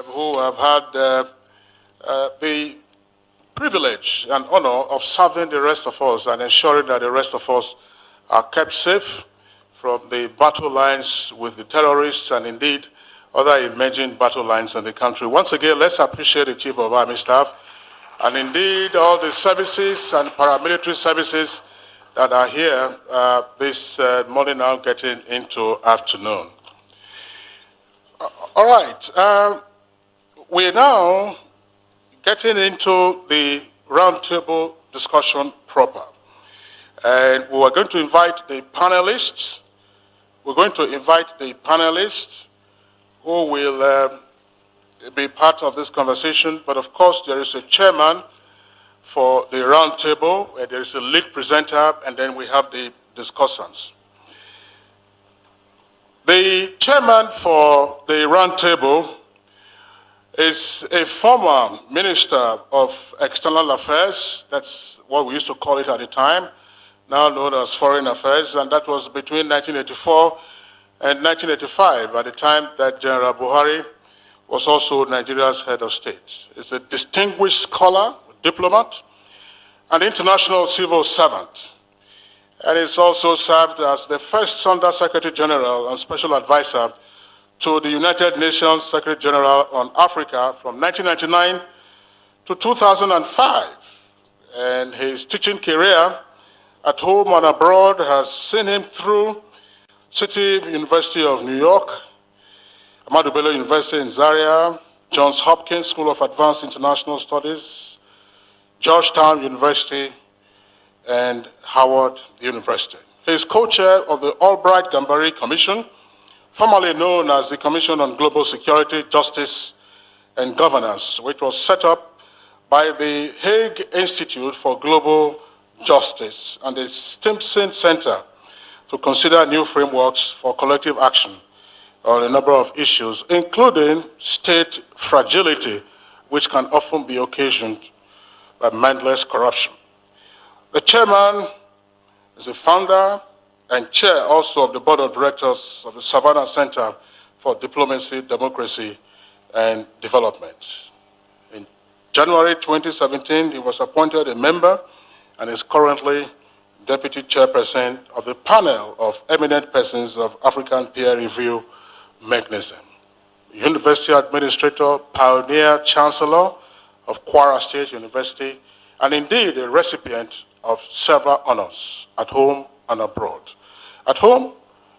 who have had the privilege and honor of serving the rest of us and ensuring that the rest of us are kept safe from the battle lines with the terrorists and indeed other emerging battle lines in the country. Once again, let's appreciate the Chief of Army Staff and indeed all the services and paramilitary services that are here this morning now getting into afternoon. All right, we're now getting into the roundtable discussion proper. And we are going to invite the panelists. We're going to invite the panelists who will be part of this conversation. But of course, there is a chairman for the roundtable, and there is a lead presenter, and then we have the discussants. The chairman for the roundtable is a former Minister of External Affairs. That's what we used to call it at the time, now known as Foreign Affairs, and that was between 1984 and 1985, at the time that General Buhari was also Nigeria's head of state. He's a distinguished scholar, diplomat, and international civil servant. And he's also served as the first Under Secretary General and Special Advisor to the United Nations Secretary General on Africa from 1999 to 2005. And his teaching career at home and abroad has seen him through City University of New York, Ahmadu Bello University in Zaria, Johns Hopkins School of Advanced International Studies, Georgetown University, and Howard University. He is co-chair of the Albright-Gambari Commission, formerly known as the Commission on Global Security, Justice, and Governance, which was set up by the Hague Institute for Global Justice and the Stimson Center to consider new frameworks for collective action on a number of issues, including state fragility, which can often be occasioned by mindless corruption. The chairman is the founder and chair also of the board of directors of the Savannah Center for Diplomacy, Democracy, and Development. In January 2017, he was appointed a member and is currently deputy chairperson of the panel of eminent persons of African Peer Review Mechanism. University administrator, pioneer chancellor of Kwara State University, and indeed a recipient of several honors at home and abroad. At home,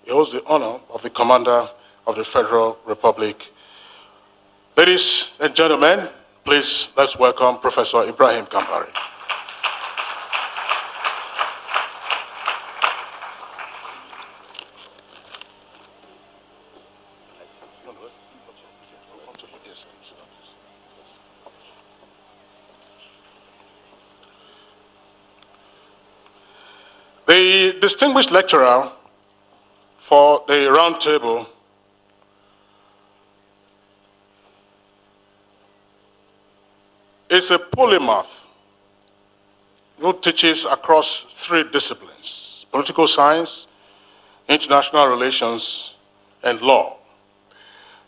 he holds the honor of the Commander of the Federal Republic. Ladies and gentlemen, please let's welcome Professor Ibrahim Gambari. The distinguished lecturer for the roundtable is a polymath who teaches across three disciplines: political science, international relations, and law.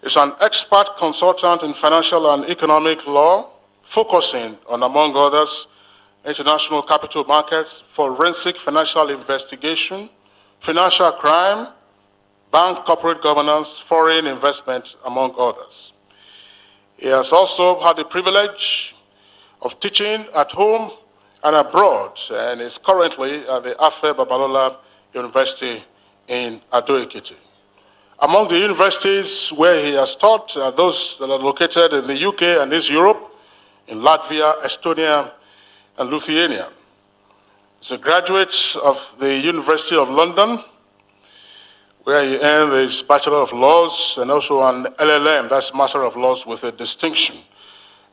He's an expert consultant in financial and economic law, focusing on, among others, international capital markets, forensic financial investigation, financial crime, bank corporate governance, foreign investment, among others. He has also had the privilege of teaching at home and abroad, and is currently at the Afe Babalola University in Ado-Ekiti. Among the universities where he has taught are those that are located in the UK and East Europe, in Latvia, Estonia, and Lithuania. He's a graduate of the University of London, where he earned his Bachelor of Laws and also an LLM, that's Master of Laws with a distinction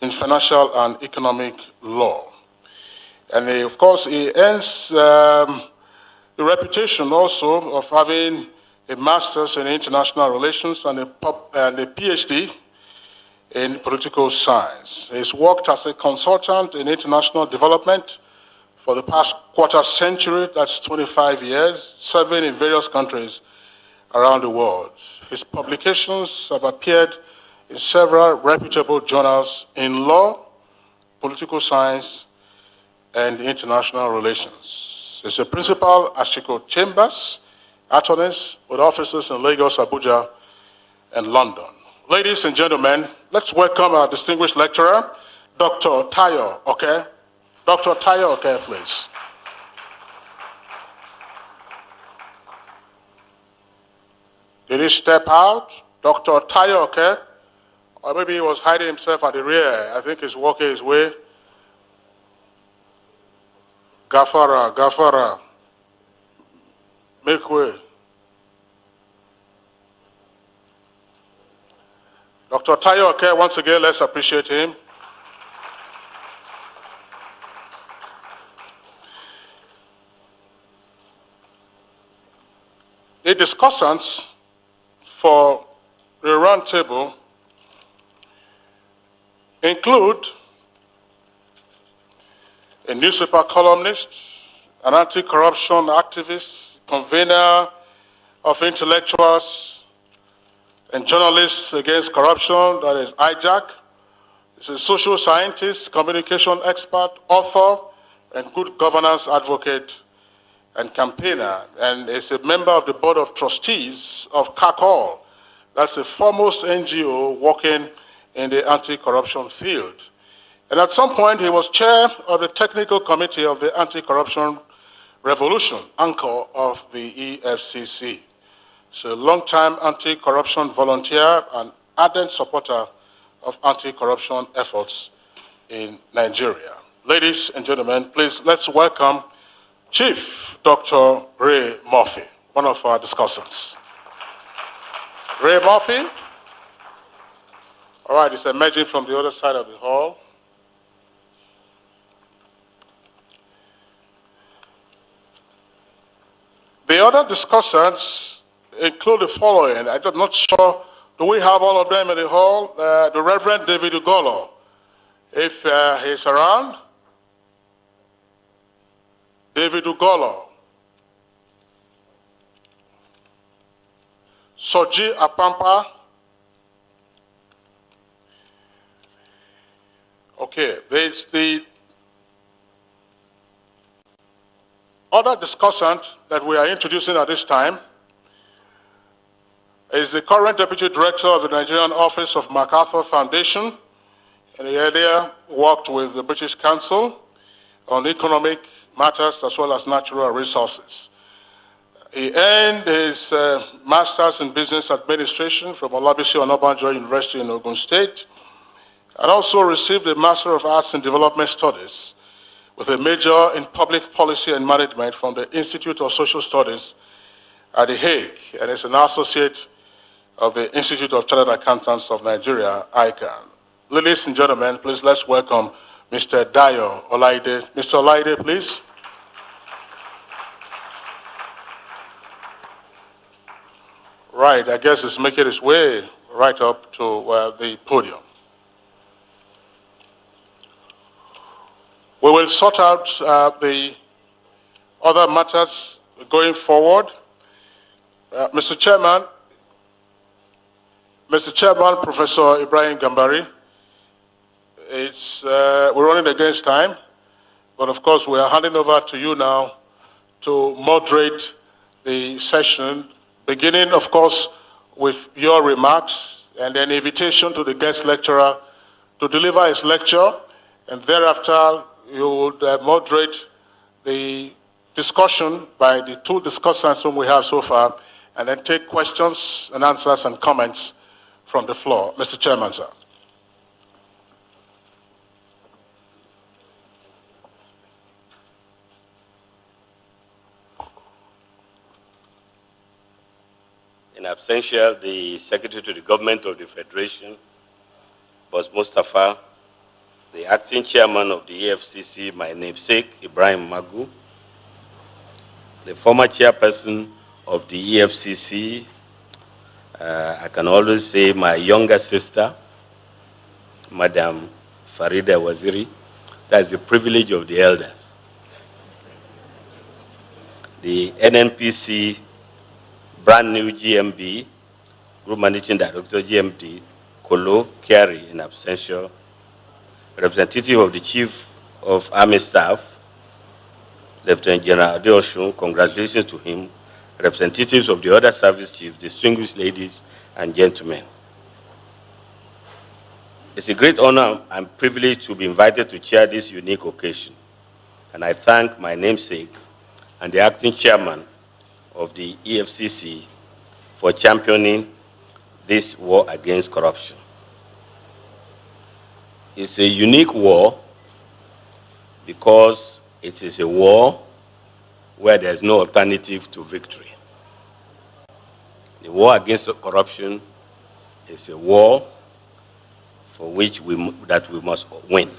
in financial and economic law. And of course, he earns the reputation also of having a Master's in International Relations and a PhD in political science. He's worked as a consultant in international development for the past quarter century, that's 25 years, serving in various countries around the world. His publications have appeared in several reputable journals in law, political science, and international relations. He's a principal at Chico Chambers, attorneys with offices in Lagos, Abuja, and London. Ladies and gentlemen, let's welcome our distinguished lecturer, Dr. Tayo Oke. Dr. Tayo Oke, please. Did he step out? Dr. Tayo Oke? Or maybe he was hiding himself at the rear. I think he's walking his way. Gafara, Gafara. Make way. Dr. Tayo Oke, once again, let's appreciate him. The discussants for the roundtable include a newspaper columnist, an anti-corruption activist, convener of intellectuals and journalists against corruption, that is IJAC. He's a social scientist, communication expert, author, and good governance advocate and campaigner, and is a member of the board of trustees of CACOL. That's the foremost NGO working in the anti-corruption field. And at some point, he was chair of the technical committee of the Anti-Corruption Revolution, anchor of the EFCC. He's a long-time anti-corruption volunteer and ardent supporter of anti-corruption efforts in Nigeria. Ladies and gentlemen, please let's welcome Chief Dr. Ray Murphy, one of our discussants. Ray Murphy. All right, he's emerging from the other side of the hall. The other discussants include the following. I'm not sure, do we have all of them in the hall? The Reverend David Ugolo, if he's around. David Ugolo. Soji Apampa. Okay, there's the other discussant that we are introducing at this time is the current Deputy Director of the Nigerian Office of MacArthur Foundation, and he earlier worked with the British Council on economic matters as well as natural resources. He earned his Master's in Business Administration from Olabisi Onabanjo University in Ogun State, and also received a Master of Arts in Development Studies with a major in Public Policy and Management from the Institute of Social Studies at The Hague, and is an associate of the Institute of Chartered Accountants of Nigeria, ICANN. Ladies and gentlemen, please let's welcome Mr. Dayo Olaide. Mr. Olaide, please. Right, I guess it's making its way right up to the podium. We will sort out the other matters going forward. Mr. Chairman, Professor Ibrahim Gambari, we're running against time, but of course we are handing over to you now to moderate the session, beginning, of course, with your remarks and an invitation to the guest lecturer to deliver his lecture, and thereafter you would moderate the discussion by the two discussants whom we have so far, and then take questions and answers and comments from the floor. Mr. Chairman, sir. In absentia, the Secretary to the Government of the Federation, Boss Mustafa, the Acting Chairman of the EFCC, my namesake, Ibrahim Magu, the former Chairperson of the EFCC, I can always say my younger sister, Madam Farida Waziri. That's the privilege of the elders. The NNPC brand new GMB, Group Managing Director, GMD, Kolo Kiari in absentia, representative of the Chief of Army Staff, Lieutenant General Adeosun, congratulations to him, representatives of the other service chiefs, distinguished ladies and gentlemen. It's a great honor and privilege to be invited to chair this unique occasion, and I thank my namesake and the acting chairman of the EFCC for championing this war against corruption. It's a unique war because it is a war where there's no alternative to victory. The war against corruption is a war for which we must win.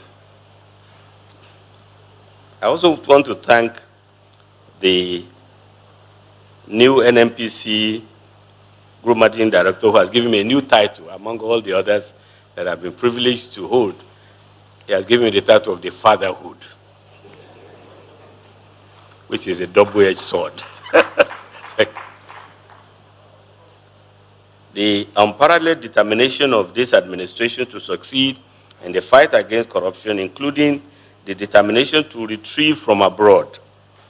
I also want to thank the new NMPC Group Managing Director who has given me a new title among all the others that I've been privileged to hold. He has given me the title of the fatherhood, which is a double-edged sword. The unparalleled determination of this administration to succeed in the fight against corruption, including the determination to retrieve from abroad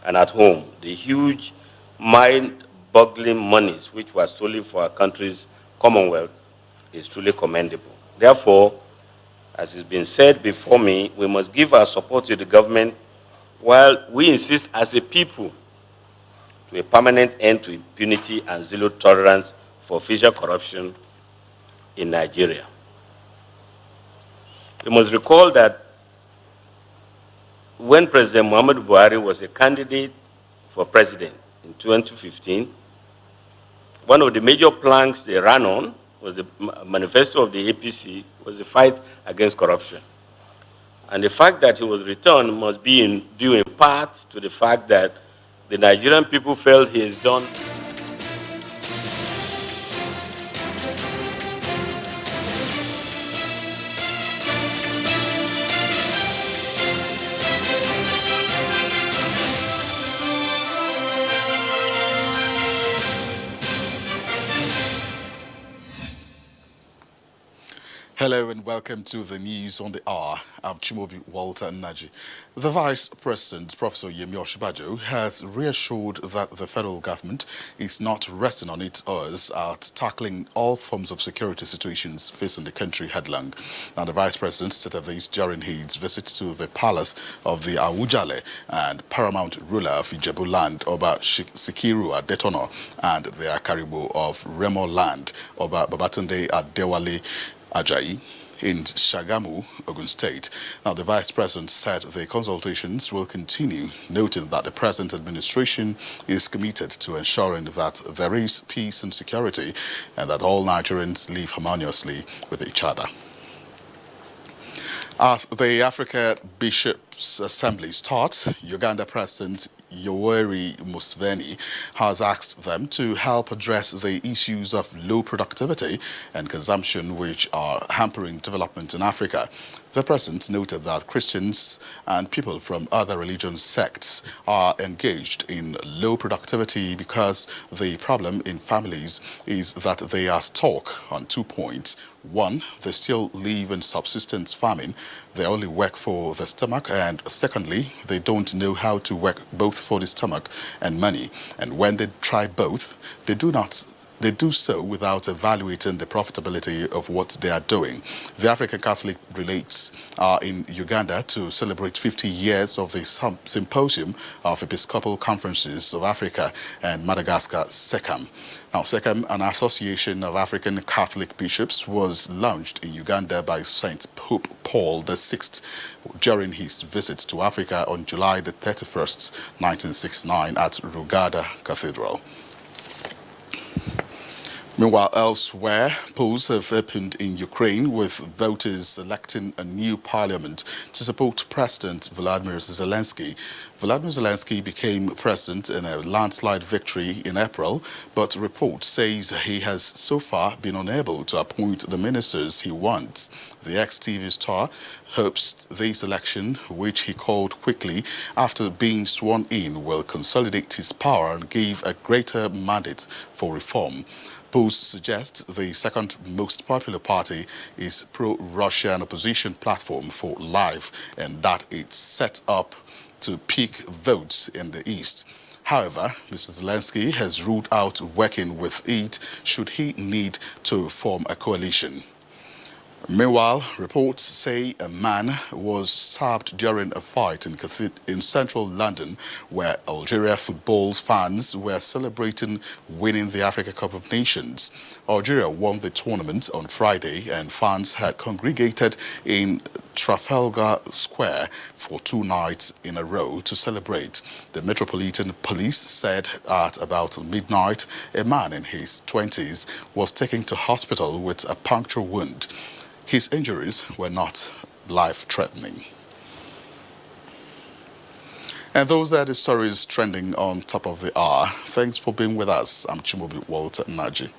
and at home the huge mind-boggling monies which were stolen for our country's commonwealth, is truly commendable. Therefore, as has been said before me, we must give our support to the government while we insist as a people to a permanent end to impunity and zero tolerance for official corruption in Nigeria. We must recall that when President Muhammadu Buhari was a candidate for president in 2015, one of the major planks they ran on was the manifesto of the APC, was the fight against corruption. And the fact that he was returned must be due in part to the fact that the Nigerian people felt he has done Hello and welcome to the News on the Hour. I'm Chimobi Walter Naji. The Vice President, Professor Yemi Oshibajo, has reassured that the federal government is not resting on its oars at tackling all forms of security situations facing the country headlong. Now, the Vice President stated this during his visit to the palace of the Awujale and paramount ruler of Ijebu land, Oba Sikiru Adetono, and the Akaribo of Remo land, Oba Babatunde Adewale Ajayi, in Shagamu, Ogun State. Now, the Vice President said the consultations will continue, noting that the present administration is committed to ensuring that there is peace and security and that all Nigerians live harmoniously with each other. As the Africa Bishops' Assembly starts, Uganda President Yoweri Museveni has asked them to help address the issues of low productivity and consumption which are hampering development in Africa. The president noted that Christians and people from other religious sects are engaged in low productivity because the problem in families is that they are stuck on 2 points. One, they still live in subsistence farming. They only work for the stomach. And secondly, they don't know how to work both for the stomach and money. And when they try both, they do so without evaluating the profitability of what they are doing. The African Catholic Relates are in Uganda to celebrate 50 years of the Symposium of Episcopal Conferences of Africa and Madagascar, SECAM. Now, SECAM, an association of African Catholic bishops, was launched in Uganda by St. Pope Paul VI during his visit to Africa on July the 31st, 1969 at Rugada Cathedral. Meanwhile, elsewhere, polls have opened in Ukraine with voters electing a new parliament to support President Volodymyr Zelensky. Volodymyr Zelensky became president in a landslide victory in April, but report says he has so far been unable to appoint the ministers he wants. The ex-TV star hopes this election, which he called quickly after being sworn in, will consolidate his power and give a greater mandate for reform. Polls suggest the second most popular party is pro-Russian opposition Platform for Life, and that it's set up to pick votes in the East. However, Mr. Zelensky has ruled out working with it should he need to form a coalition. Meanwhile, reports say a man was stabbed during a fight in central London, where Algeria football fans were celebrating winning the Africa Cup of Nations. Algeria won the tournament on Friday, and fans had congregated in Trafalgar Square for 2 nights in a row to celebrate. The Metropolitan Police said at about midnight, a man in his 20s was taken to hospital with a puncture wound. His injuries were not life-threatening. And those are the stories trending on top of the hour. Thanks for being with us. I'm Chimobi Walter Naji.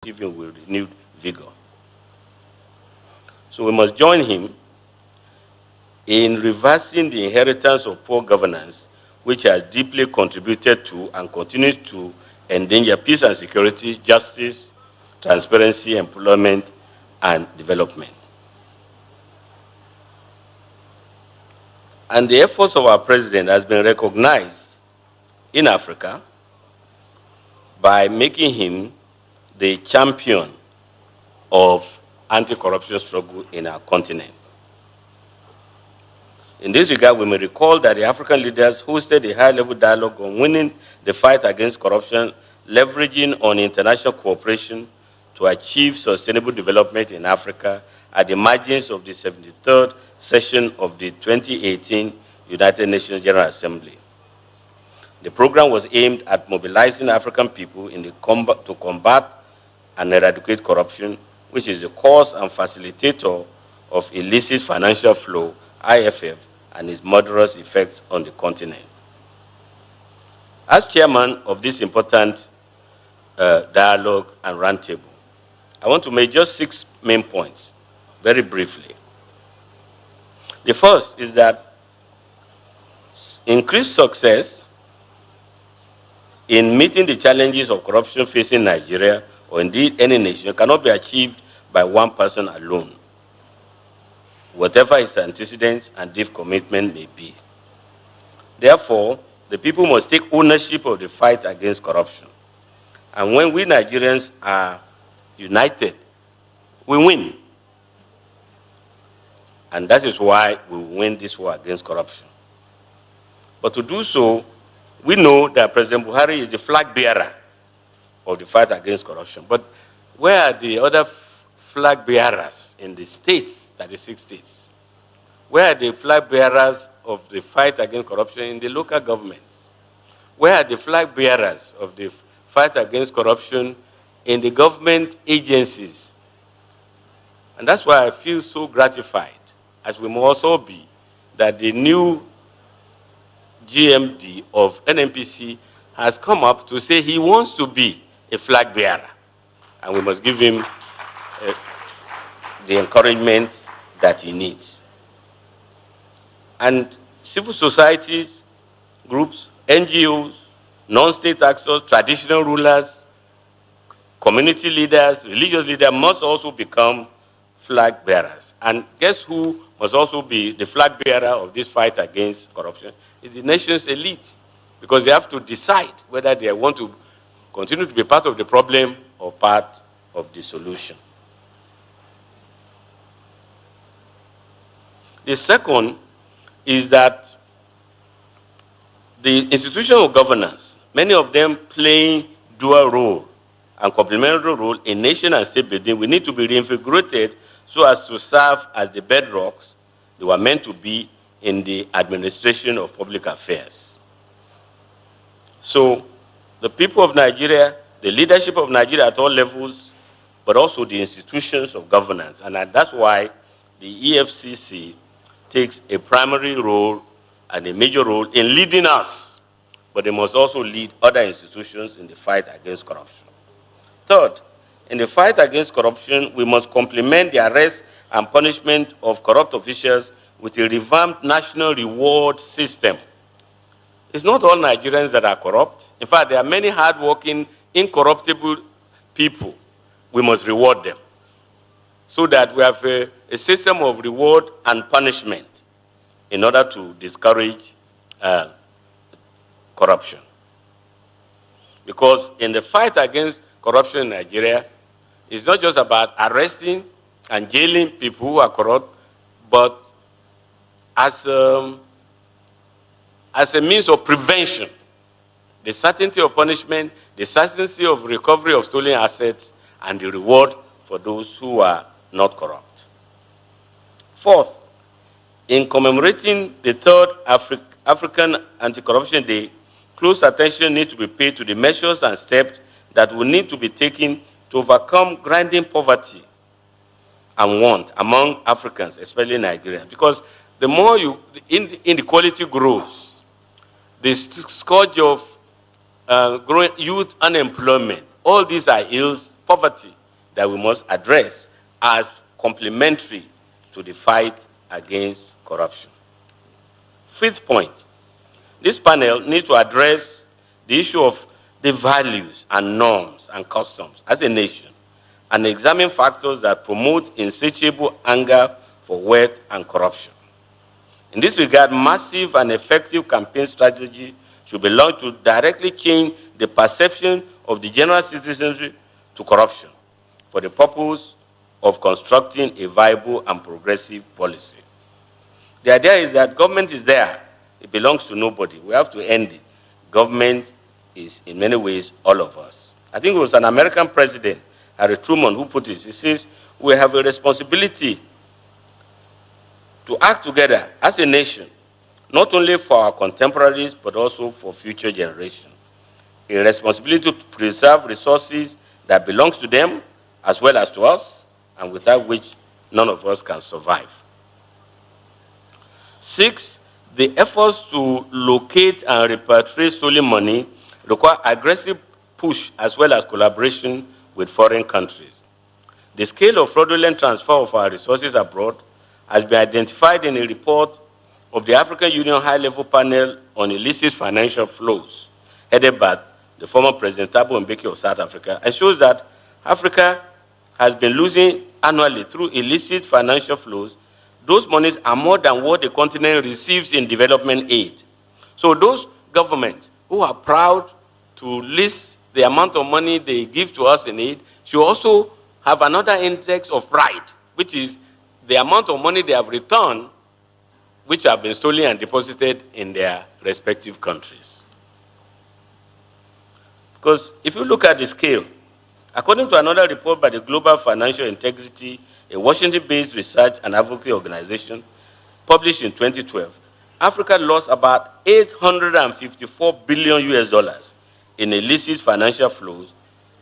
Even with renewed vigor. So we must join him in reversing the inheritance of poor governance, which has deeply contributed to and continues to endanger peace and security, justice, transparency, employment, and development. And the efforts of our president has been recognized in Africa by making him the champion of anti-corruption struggle in our continent. In this regard, we may recall that the African leaders hosted a high-level dialogue on winning the fight against corruption, leveraging on international cooperation to achieve sustainable development in Africa at the margins of the 73rd session of the 2018 United Nations General Assembly. The program was aimed at mobilizing African people in the to combat and eradicate corruption, which is the cause and facilitator of illicit financial flow, IFF, and its murderous effects on the continent. As chairman of this important dialogue and roundtable, I want to make just 6 main points, very briefly. The first is that increased success in meeting the challenges of corruption facing Nigeria, or indeed any nation, cannot be achieved by one person alone, whatever his antecedents and deep commitment may be. Therefore, the people must take ownership of the fight against corruption. And when we Nigerians are united, we win. And that is why we win this war against corruption. But to do so, we know that President Buhari is the flag bearer of the fight against corruption. But where are the other flag bearers in the states, 36 states? Where are the flag bearers of the fight against corruption in the local governments? Where are the flag bearers of the fight against corruption in the government agencies? And that's why I feel so gratified, as we must also be, that the new GMD of NNPC has come up to say he wants to be a flag bearer. And we must give him the encouragement that he needs. And civil societies, groups, NGOs, non-state actors, traditional rulers, community leaders, religious leaders must also become flag bearers. And guess who must also be the flag bearer of this fight against corruption? Is the nation's elite, because they have to decide whether they want to continue to be part of the problem or part of the solution. The second is that the institution of governance, many of them playing dual role and complementary role in nation and state building, we need to be reinvigorated so as to serve as the bedrocks they were meant to be in the administration of public affairs. So the people of Nigeria, the leadership of Nigeria at all levels, but also the institutions of governance. And that's why the EFCC takes a primary role and a major role in leading us, but they must also lead other institutions in the fight against corruption. Third, in the fight against corruption, we must complement the arrest and punishment of corrupt officials with a revamped national reward system. It's not all Nigerians that are corrupt. In fact, there are many hardworking, incorruptible people. We must reward them so that we have a system of reward and punishment in order to discourage corruption. Because in the fight against corruption in Nigeria, it's not just about arresting and jailing people who are corrupt, but as a means of prevention, the certainty of punishment, the certainty of recovery of stolen assets, and the reward for those who are not corrupt. Fourth, in commemorating the third African Anti-Corruption Day, close attention needs to be paid to the measures and steps that will need to be taken to overcome grinding poverty and want among Africans, especially Nigerians. Because the more inequality grows, the scourge of growing youth unemployment, all these are ills, poverty, that we must address as complementary to the fight against corruption. Fifth point, this panel needs to address the issue of the values and norms and customs as a nation and examine factors that promote insatiable anger for wealth and corruption. In this regard, massive and effective campaign strategy should be launched to directly change the perception of the general citizenry to corruption for the purpose of constructing a viable and progressive policy. The idea is that government is there. It belongs to nobody. We have to end it. Government is, in many ways, all of us. I think it was an American president, Harry Truman, who put it. He says, we have a responsibility to act together as a nation, not only for our contemporaries, but also for future generations. A responsibility to preserve resources that belongs to them, as well as to us, and without which none of us can survive. Six, the efforts to locate and repatriate stolen money require aggressive push as well as collaboration with foreign countries. The scale of fraudulent transfer of our resources abroad has been identified in a report of the African Union High-Level Panel on Illicit Financial Flows, headed by the former President Thabo Mbeki of South Africa, and shows that Africa has been losing annually through illicit financial flows. Those monies are more than what the continent receives in development aid. So those governments who are proud to list the amount of money they give to us in aid should also have another index of pride, which is the amount of money they have returned, which have been stolen and deposited in their respective countries. Because if you look at the scale, according to another report by the Global Financial Integrity, a Washington-based research and advocacy organization, published in 2012, Africa lost about 854 billion US dollars in illicit financial flows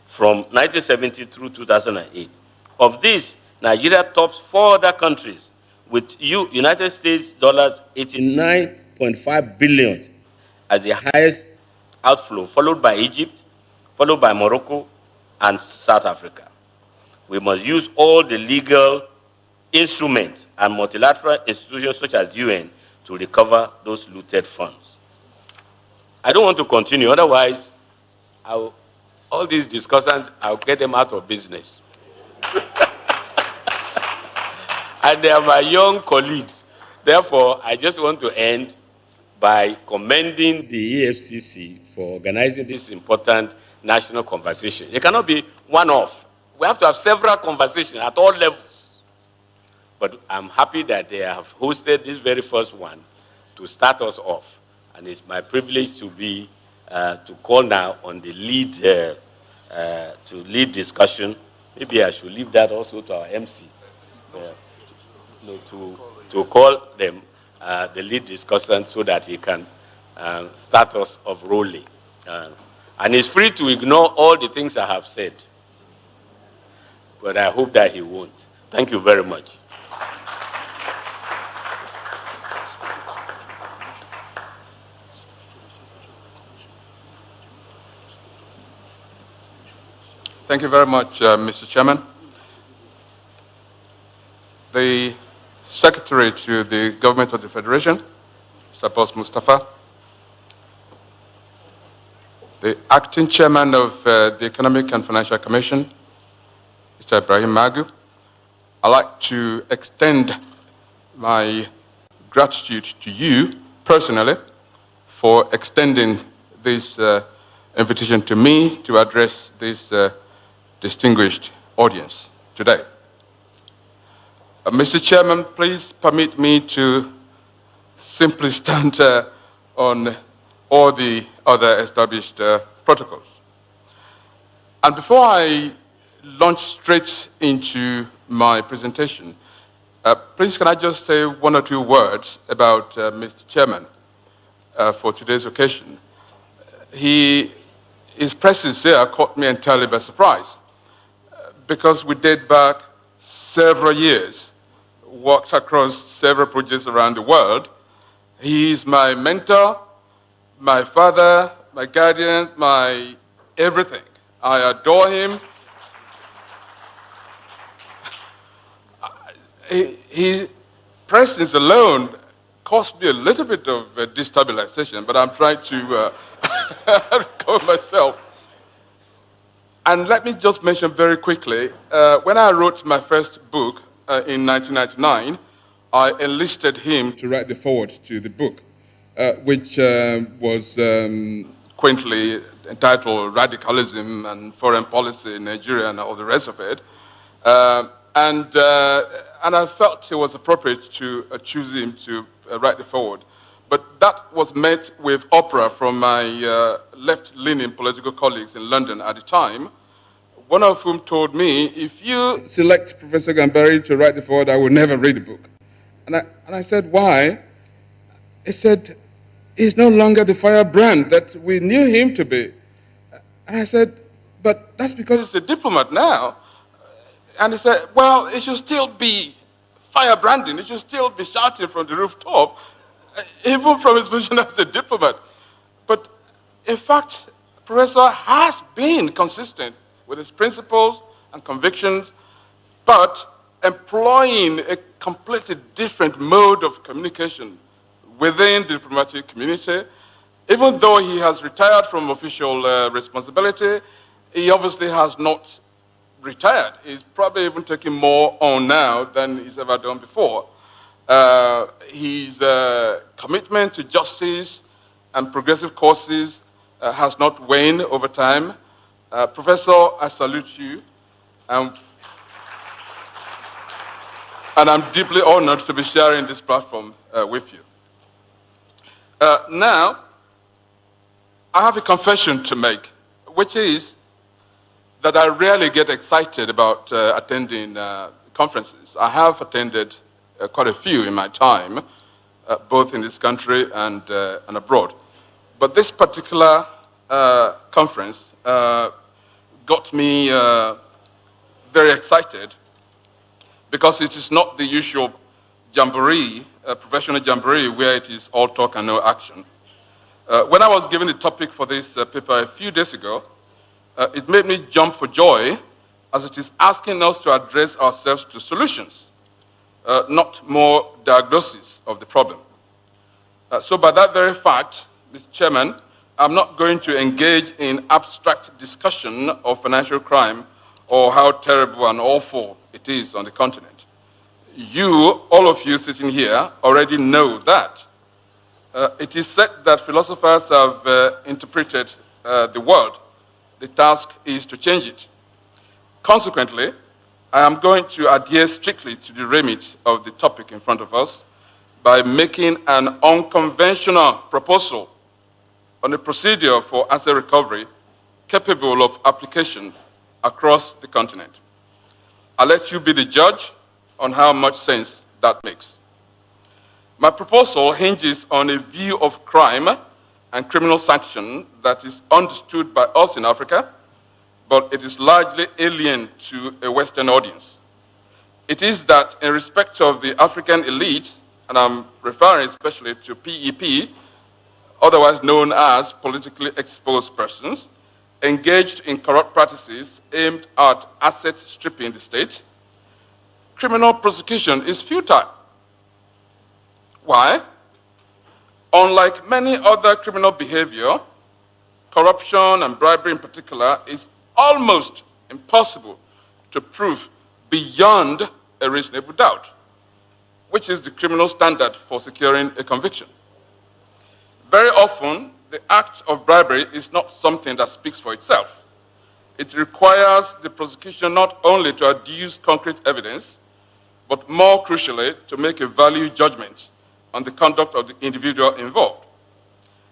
from 1970 through 2008. Of this, Nigeria tops 4 other countries with United States dollars 89.5 billion as the highest outflow, followed by Egypt, followed by Morocco, and South Africa. We must use all the legal instruments and multilateral institutions such as the UN to recover those looted funds. I don't want to continue, otherwise, all these discussants, I'll get them out of business. And they are my young colleagues. Therefore, I just want to end by commending the EFCC for organizing this important national conversation. It cannot be one-off. We have to have several conversations at all levels. But I'm happy that they have hosted this very first one to start us off. And it's my privilege to be to call now on the lead to lead discussion. Maybe I should leave that also to our MC. To call them the lead discussant so that he can start us off rolling. And he's free to ignore all the things I have said. but I hope that he won't. Thank you very much. Thank you very much, Mr. Chairman. The Secretary to the Government of the Federation, Mr. Boss Mustafa, the Acting Chairman of the Economic and Financial Commission, Mr. Ibrahim Magu, I'd like to extend my gratitude to you personally for extending this invitation to me to address this distinguished audience today. Mr. Chairman, please permit me to simply stand on all the other established protocols. And before I launch straight into my presentation, please can I just say one or two words about Mr. Chairman for today's occasion. His presence here caught me entirely by surprise because we date back several years, worked across several projects around the world. He is my mentor, my father, my guardian, my everything. I adore him. His presence alone caused me a little bit of destabilization, but I'm trying to recover myself. And let me just mention very quickly, when I wrote my first book in 1999, I enlisted him to write the foreword to the book, which was quaintly entitled Radicalism and Foreign Policy in Nigeria and all the rest of it. And I felt it was appropriate to choose him to write the foreword. But that was met with opera from my left-leaning political colleagues in London at the time, one of whom told me, if you select Professor Gambari to write the foreword, I will never read the book. And I said, why? He said, he's no longer the firebrand that we knew him to be. And I said, but that's because he's a diplomat now. And he said, well, it should still be firebranding. It should still be shouting from the rooftop, even from his position as a diplomat. But in fact, Professor has been consistent with his principles and convictions, but employing a completely different mode of communication within the diplomatic community. Even though he has retired from official responsibility, he obviously has not retired. He's probably even taking more on now than he's ever done before. His commitment to justice and progressive causes has not waned over time. Professor, I salute you. And I'm deeply honored to be sharing this platform with you. Now, I have a confession to make, which is that I rarely get excited about attending conferences. I have attended quite a few in my time, both in this country and abroad. But this particular conference got me very excited because it is not the usual jamboree, professional jamboree, where it is all talk and no action. When I was given the topic for this paper a few days ago, it made me jump for joy, as it is asking us to address ourselves to solutions, not more diagnosis of the problem. So by that very fact, Mr. Chairman, I'm not going to engage in abstract discussion of financial crime or how terrible and awful it is on the continent. You, all of you sitting here, already know that. It is said that philosophers have interpreted the world. The task is to change it. Consequently, I am going to adhere strictly to the remit of the topic in front of us by making an unconventional proposal on a procedure for asset recovery capable of application across the continent. I'll let you be the judge on how much sense that makes. My proposal hinges on a view of crime and criminal sanction that is understood by us in Africa, but it is largely alien to a Western audience. It is that in respect of the African elite, and I'm referring especially to PEP, otherwise known as politically exposed persons, engaged in corrupt practices aimed at asset stripping the state, criminal prosecution is futile. Why? Unlike many other criminal behavior, corruption and bribery in particular is almost impossible to prove beyond a reasonable doubt, which is the criminal standard for securing a conviction. Very often, the act of bribery is not something that speaks for itself. It requires the prosecution not only to adduce concrete evidence, but more crucially, to make a value judgment on the conduct of the individual involved.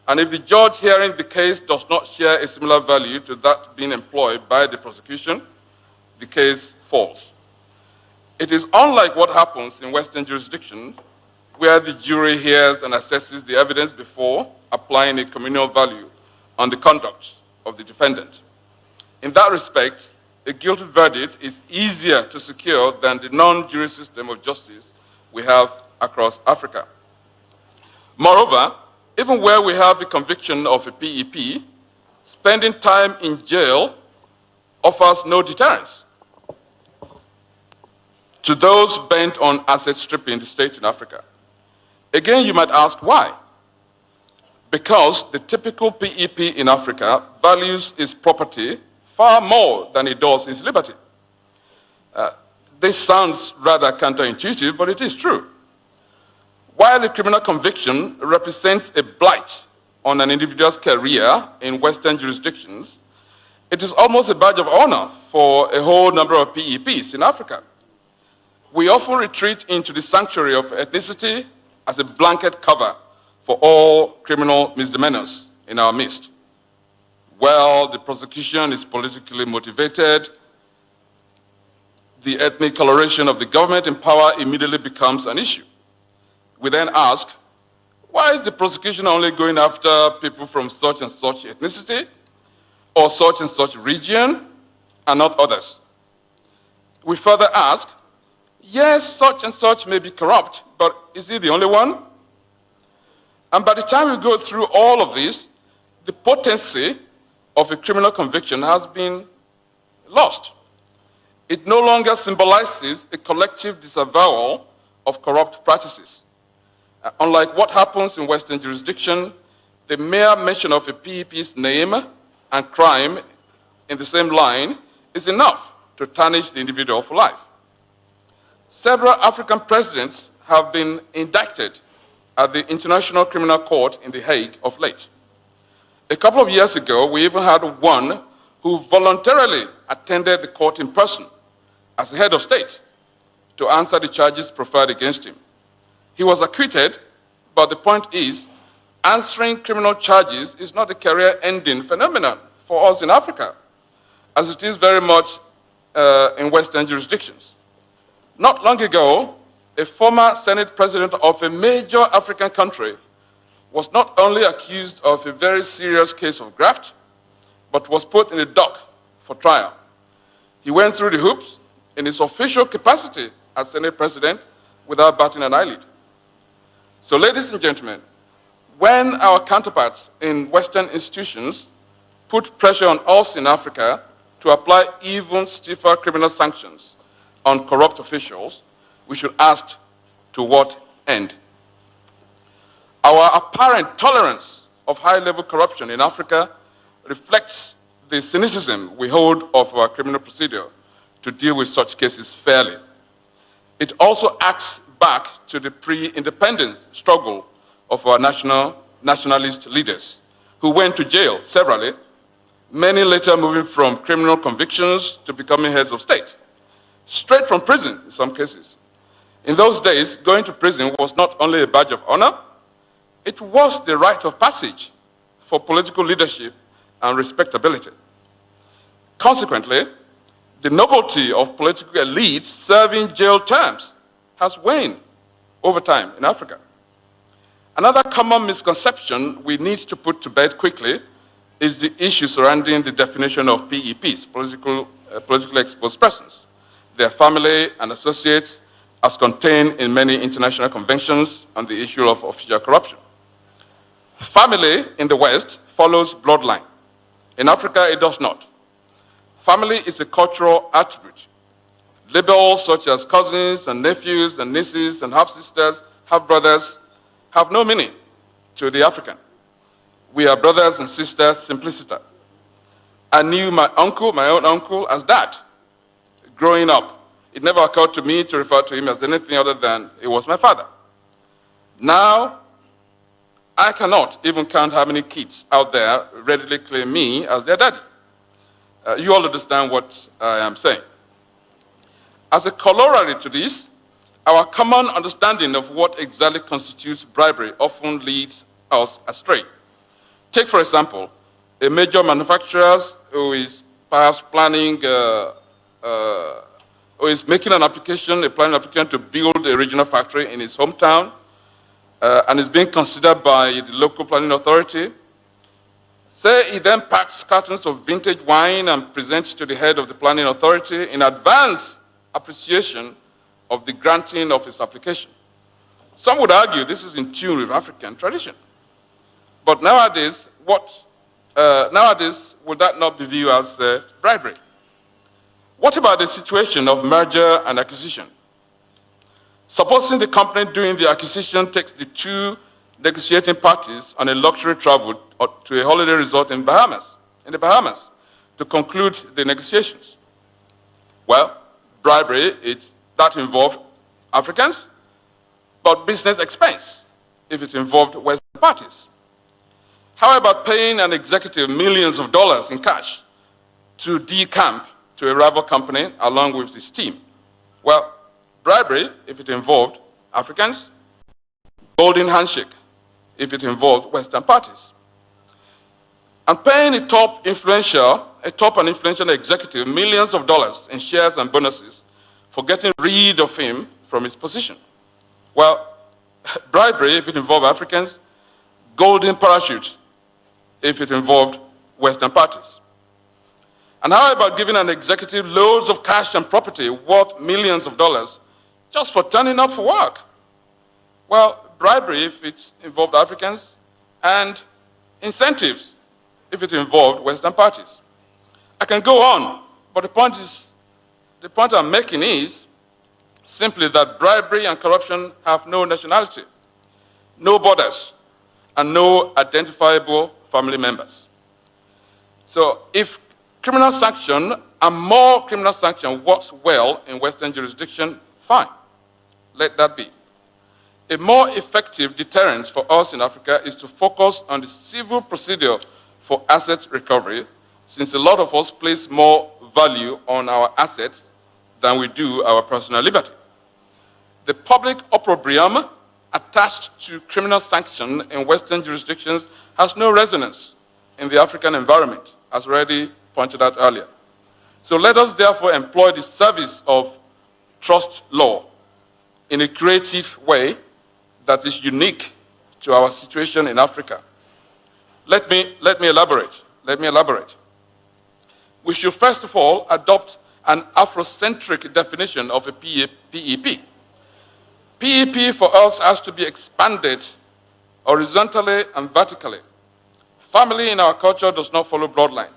And if the judge hearing the case does not share a similar value to that being employed by the prosecution, the case falls. It is unlike what happens in Western jurisdictions, where the jury hears and assesses the evidence before applying a communal value on the conduct of the defendant. In that respect, a guilty verdict is easier to secure than the non-jury system of justice we have across Africa. Moreover, even where we have a conviction of a PEP, spending time in jail offers no deterrence to those bent on asset stripping the state in Africa. Again, you might ask why? Because the typical PEP in Africa values his property far more than he does his liberty. This sounds rather counterintuitive, but it is true. While a criminal conviction represents a blight on an individual's career in Western jurisdictions, it is almost a badge of honor for a whole number of PEPs in Africa. We often retreat into the sanctuary of ethnicity as a blanket cover for all criminal misdemeanors in our midst. Well, the prosecution is politically motivated. The ethnic coloration of the government in power immediately becomes an issue. We then ask, why is the prosecution only going after people from such and such ethnicity or such and such region and not others? We further ask, yes, such and such may be corrupt, but is he the only one? And by the time we go through all of this, the potency of a criminal conviction has been lost. It no longer symbolizes a collective disavowal of corrupt practices. Unlike what happens in Western jurisdiction, the mere mention of a PEP's name and crime in the same line is enough to tarnish the individual for life. Several African presidents have been indicted at the International Criminal Court in The Hague of late. A couple of years ago, we even had one who voluntarily attended the court in person as the head of state to answer the charges preferred against him. He was acquitted, but the point is, answering criminal charges is not a career-ending phenomenon for us in Africa, as it is very much in Western jurisdictions. Not long ago, a former Senate president of a major African country was not only accused of a very serious case of graft, but was put in the dock for trial. He went through the hoops in his official capacity as Senate president without batting an eyelid. So, ladies and gentlemen, when our counterparts in Western institutions put pressure on us in Africa to apply even stiffer criminal sanctions on corrupt officials, we should ask, to what end? Our apparent tolerance of high-level corruption in Africa reflects the cynicism we hold of our criminal procedure to deal with such cases fairly. It also acts back to the pre-independent struggle of our nationalist leaders who went to jail severally, many later moving from criminal convictions to becoming heads of state, straight from prison in some cases. In those days, going to prison was not only a badge of honor, it was the rite of passage for political leadership and respectability. Consequently, the novelty of political elites serving jail terms has waned over time in Africa. Another common misconception we need to put to bed quickly is the issue surrounding the definition of PEPs, politically exposed persons, their family and associates, as contained in many international conventions on the issue of official corruption. Family in the West follows bloodline. In Africa, it does not. Family is a cultural attribute. Labels such as cousins and nephews and nieces and half-sisters, half-brothers have no meaning to the African. We are brothers and sisters simpliciter. I knew my own uncle, as dad, growing up. It never occurred to me to refer to him as anything other than he was my father. Now, I cannot even count how many kids out there readily claim me as their daddy. You all understand what I am saying. As a corollary to this, our common understanding of what exactly constitutes bribery often leads us astray. Take, for example, a major manufacturer who is perhaps planning, who is making an application, a planning application to build a regional factory in his hometown, and is being considered by the local planning authority. Say he then packs cartons of vintage wine and presents to the head of the planning authority in advance appreciation of the granting of his application. Some would argue this is in tune with African tradition. But nowadays, would that not be viewed as bribery? What about the situation of merger and acquisition? Supposing the company doing the acquisition takes the two negotiating parties on a luxury travel to a holiday resort in the Bahamas, to conclude the negotiations. Well, bribery, that involved Africans, but business expense if it involved Western parties. How about paying an executive millions of dollars in cash to decamp to a rival company along with his team? Well, bribery if it involved Africans, golden handshake if it involved Western parties. And paying a top and influential executive millions of dollars in shares and bonuses for getting rid of him from his position. Well, bribery if it involved Africans, golden parachute if it involved Western parties. And how about giving an executive loads of cash and property worth millions of dollars just for turning up for work? Well, bribery if it involved Africans, and incentives if it involved Western parties. I can go on, but the point I'm making is simply that bribery and corruption have no nationality, no borders, and no identifiable family members. So if criminal sanction and more criminal sanction works well in Western jurisdiction, fine, let that be. A more effective deterrent for us in Africa is to focus on the civil procedure for asset recovery, since a lot of us place more value on our assets than we do our personal liberty. The public opprobrium attached to criminal sanction in Western jurisdictions has no resonance in the African environment, as already pointed out earlier. So let us therefore employ the service of trust law in a creative way that is unique to our situation in Africa. Let me elaborate. We should first of all adopt an Afrocentric definition of a PEP. PEP for us has to be expanded horizontally and vertically. Family in our culture does not follow bloodline.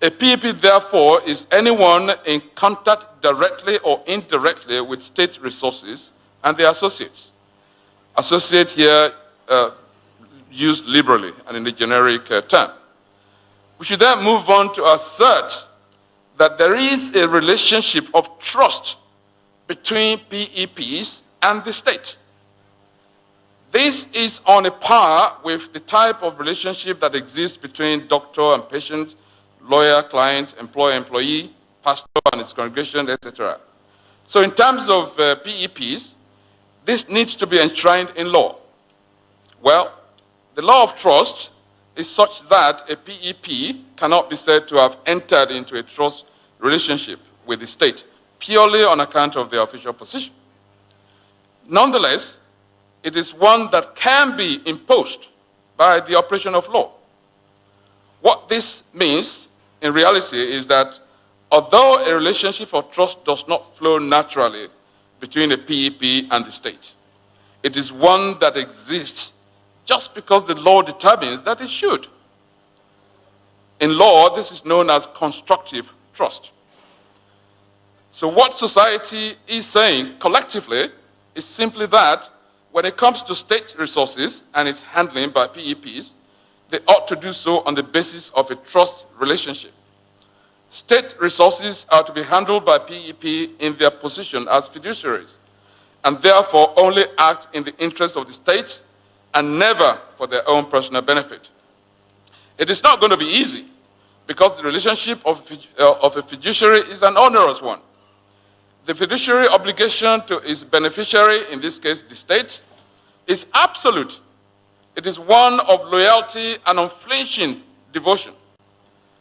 A PEP, therefore, is anyone in contact directly or indirectly with state resources and their associates. Associate here used liberally and in the generic term. We should then move on to assert that there is a relationship of trust between PEPs and the state. This is on a par with the type of relationship that exists between doctor and patient, lawyer, client, employer, employee, pastor and his congregation, etc. So in terms of PEPs, this needs to be enshrined in law. Well, the law of trust is such that a PEP cannot be said to have entered into a trust relationship with the state purely on account of their official position. Nonetheless, it is one that can be imposed by the operation of law. What this means in reality is that although a relationship of trust does not flow naturally between a PEP and the state, it is one that exists just because the law determines that it should. In law, this is known as constructive trust. So what society is saying collectively is simply that when it comes to state resources and its handling by PEPs, they ought to do so on the basis of a trust relationship. State resources are to be handled by PEP in their position as fiduciaries, and therefore only act in the interest of the state and never for their own personal benefit. It is not going to be easy because the relationship of a fiduciary is an onerous one. The fiduciary obligation to its beneficiary, in this case the state, is absolute. It is one of loyalty and unflinching devotion.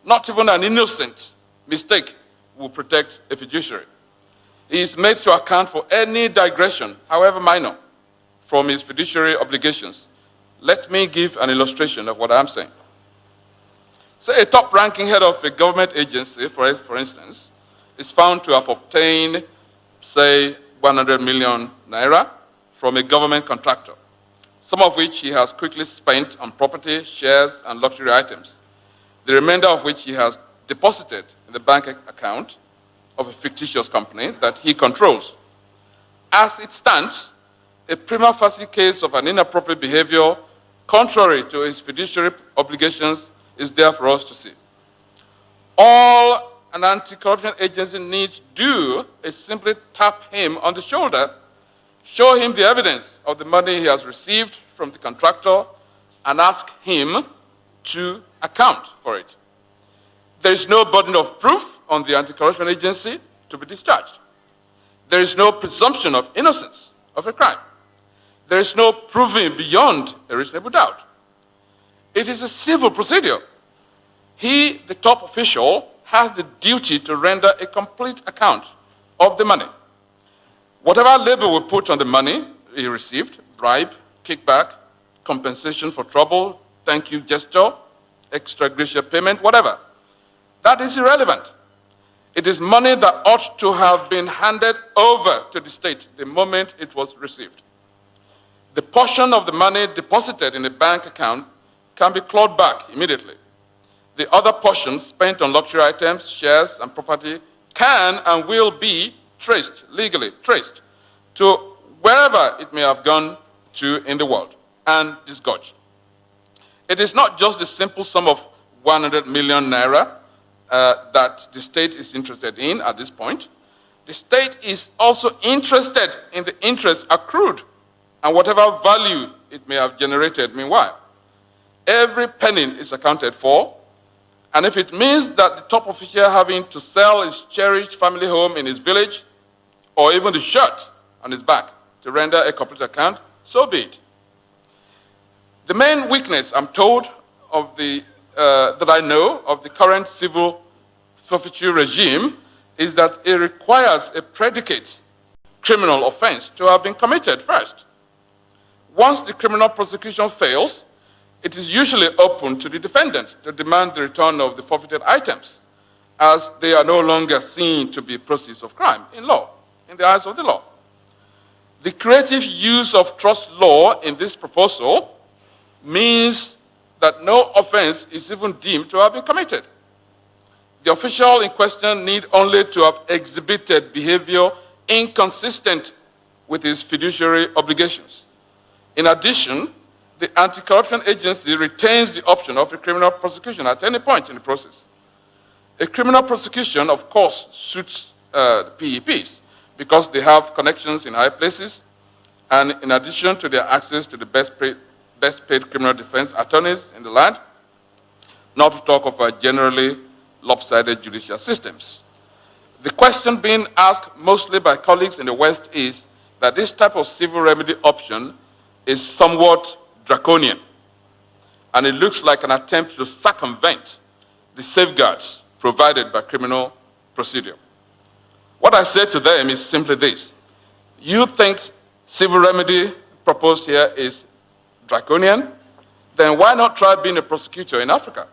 Not even an innocent mistake will protect a fiduciary. He is made to account for any digression, however minor, from his fiduciary obligations. Let me give an illustration of what I'm saying. Say a top-ranking head of a government agency, for instance, is found to have obtained, say, 100 million naira from a government contractor, some of which he has quickly spent on property, shares, and luxury items, the remainder of which he has deposited in the bank account of a fictitious company that he controls. As it stands, a prima facie case of an inappropriate behavior contrary to his fiduciary obligations is there for us to see. All an anti-corruption agency needs to do is simply tap him on the shoulder, show him the evidence of the money he has received from the contractor, and ask him to account for it. There is no burden of proof on the anti-corruption agency to be discharged. There is no presumption of innocence of a crime. There is no proving beyond a reasonable doubt. It is a civil procedure. He, the top official, has the duty to render a complete account of the money. Whatever label we put on the money he received, bribe, kickback, compensation for trouble, thank you gesture, extra gratia payment, whatever, that is irrelevant. It is money that ought to have been handed over to the state the moment it was received. The portion of the money deposited in a bank account can be clawed back immediately. The other portion spent on luxury items, shares, and property can and will be traced, legally traced, to wherever it may have gone to in the world and disgorged. It is not just the simple sum of 100 million naira that the state is interested in at this point. The state is also interested in the interest accrued and whatever value it may have generated meanwhile. Every penny is accounted for, and if it means that the top official having to sell his cherished family home in his village, or even the shirt on his back to render a complete account, so be it. The main weakness, I'm told, that I know of the current civil forfeiture regime is that it requires a predicate criminal offense to have been committed first. Once the criminal prosecution fails, it is usually open to the defendant to demand the return of the forfeited items, as they are no longer seen to be proceeds of crime in law, in the eyes of the law. The creative use of trust law in this proposal means that no offense is even deemed to have been committed. The official in question need only to have exhibited behavior inconsistent with his fiduciary obligations. In addition, the anti-corruption agency retains the option of a criminal prosecution at any point in the process. A criminal prosecution, of course, suits the PEPs because they have connections in high places, and in addition to their access to the best paid criminal defense attorneys in the land, not to talk of generally lopsided judicial systems. The question being asked mostly by colleagues in the West is that this type of civil remedy option is somewhat draconian, and it looks like an attempt to circumvent the safeguards provided by criminal procedure. What I say to them is simply this: you think civil remedy proposed here is draconian? Then why not try being a prosecutor in Africa?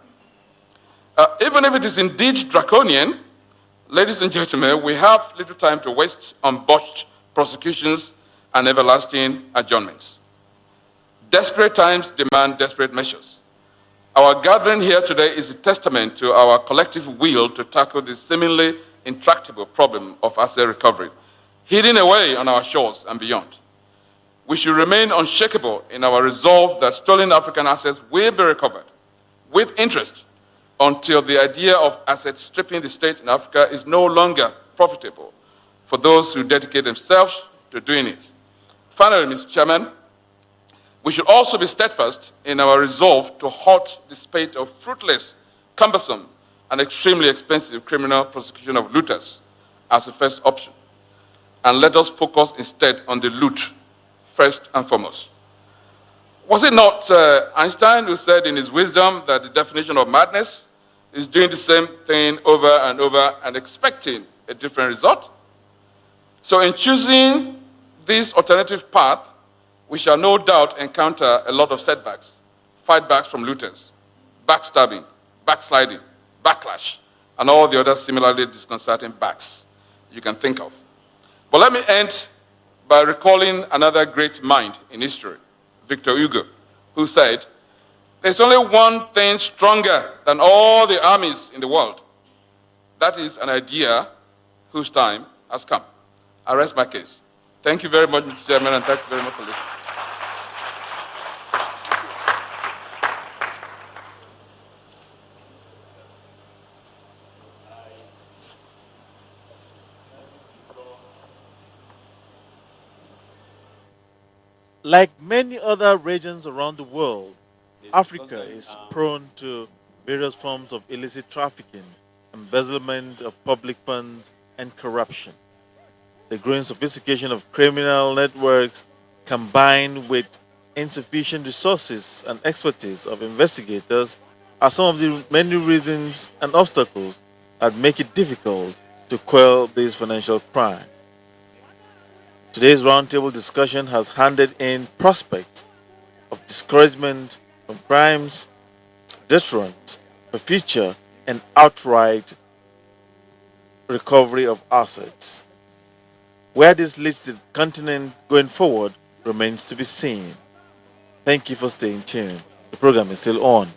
Even if it is indeed draconian, ladies and gentlemen, we have little time to waste on botched prosecutions and everlasting adjournments. Desperate times demand desperate measures. Our gathering here today is a testament to our collective will to tackle the seemingly intractable problem of asset recovery, hidden away on our shores and beyond. We should remain unshakable in our resolve that stolen African assets will be recovered with interest until the idea of asset stripping the state in Africa is no longer profitable for those who dedicate themselves to doing it. Finally, Mr. Chairman, we should also be steadfast in our resolve to halt the spate of fruitless, cumbersome, and extremely expensive criminal prosecution of looters as a first option. And let us focus instead on the loot, first and foremost. Was it not Einstein who said in his wisdom that the definition of madness is doing the same thing over and over and expecting a different result? So in choosing this alternative path, we shall no doubt encounter a lot of setbacks, fightbacks from looters, backstabbing, backsliding, backlash, and all the other similarly disconcerting backs you can think of. But let me end by recalling another great mind in history, Victor Hugo, who said, "There's only one thing stronger than all the armies in the world. That is an idea whose time has come." I rest my case. Thank you very much, Mr. Chairman, and thank you very much for listening. Like many other regions around the world, Africa is prone to various forms of illicit trafficking, embezzlement of public funds, and corruption. The growing sophistication of criminal networks, combined with insufficient resources and expertise of investigators, are some of the many reasons and obstacles that make it difficult to quell this financial crime. Today's roundtable discussion has handed in prospects of discouragement from crimes, deterrent, forfeiture, and outright recovery of assets. Where this leads the continent going forward remains to be seen. Thank you for staying tuned. The program is still on.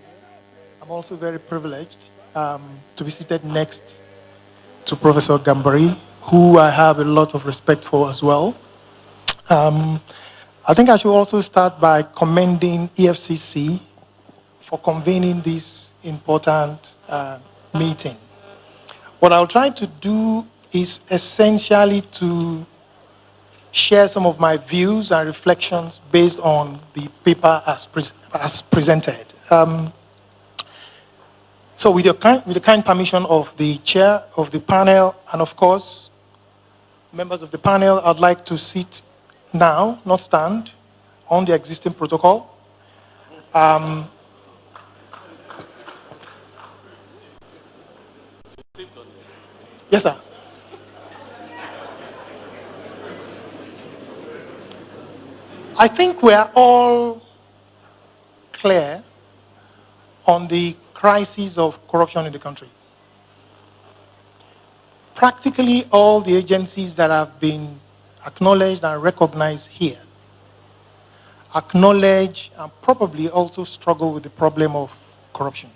I'm also very privileged to be seated next to Professor Gambari, who I have a lot of respect for as well. I think I should also start by commending EFCC for convening this important meeting. What I'll try to do is essentially to share some of my views and reflections based on the paper as presented. So with the kind permission of the chair of the panel, and of course, members of the panel, I'd like to sit now, not stand, on the existing protocol. Yes, sir. I think we are all clear on the crisis of corruption in the country. Practically all the agencies that have been acknowledged and recognized here acknowledge and probably also struggle with the problem of corruption.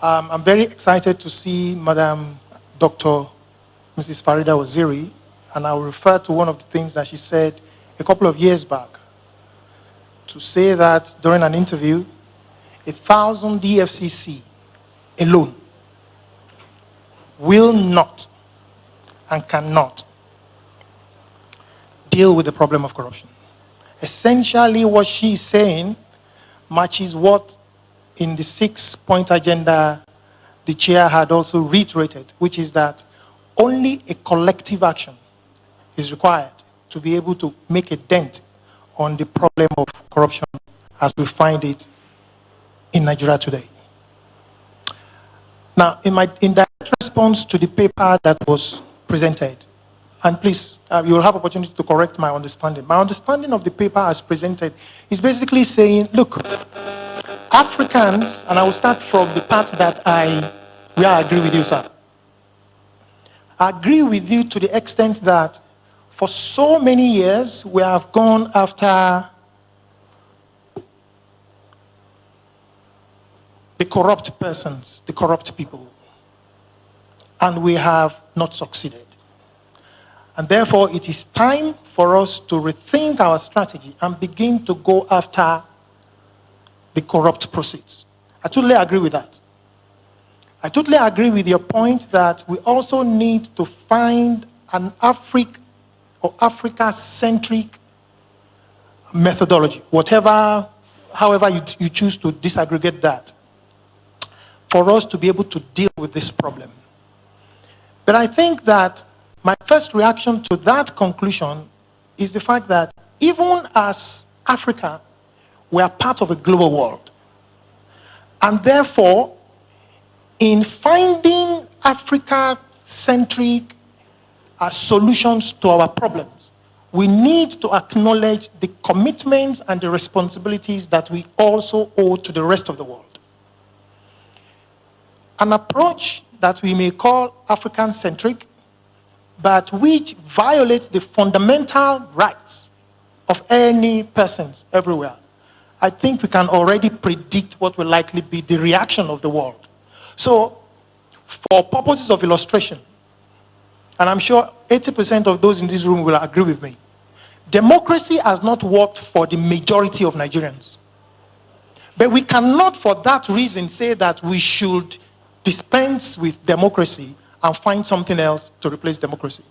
I'm very excited to see Madam Dr. Mrs. Farida Waziri, and I'll refer to one of the things that she said a couple of years back, to say that during an interview, 1,000 DFCC alone will not and cannot deal with the problem of corruption. Essentially, what she's saying matches what in the 6-point agenda the chair had also reiterated, which is that only a collective action is required to be able to make a dent on the problem of corruption as we find it in Nigeria today. Now, in direct response to the paper that was presented, and please, you will have opportunity to correct my understanding. My understanding of the paper as presented is basically saying, look, Africans, and I will start from the part where I agree with you, sir. I agree with you to the extent that for so many years we have gone after the corrupt persons, the corrupt people, and we have not succeeded. And therefore, it is time for us to rethink our strategy and begin to go after the corrupt proceeds. I totally agree with that. I totally agree with your point that we also need to find an Africa-centric methodology, however you choose to disaggregate that, for us to be able to deal with this problem. But I think that my first reaction to that conclusion is the fact that even as Africa, we are part of a global world. And therefore, in finding Africa-centric solutions to our problems, we need to acknowledge the commitments and the responsibilities that we also owe to the rest of the world. An approach that we may call African-centric, but which violates the fundamental rights of any persons everywhere. I think we can already predict what will likely be the reaction of the world. So, for purposes of illustration, and I'm sure 80% of those in this room will agree with me, democracy has not worked for the majority of Nigerians. But we cannot, for that reason, say that we should dispense with democracy and find something else to replace democracy.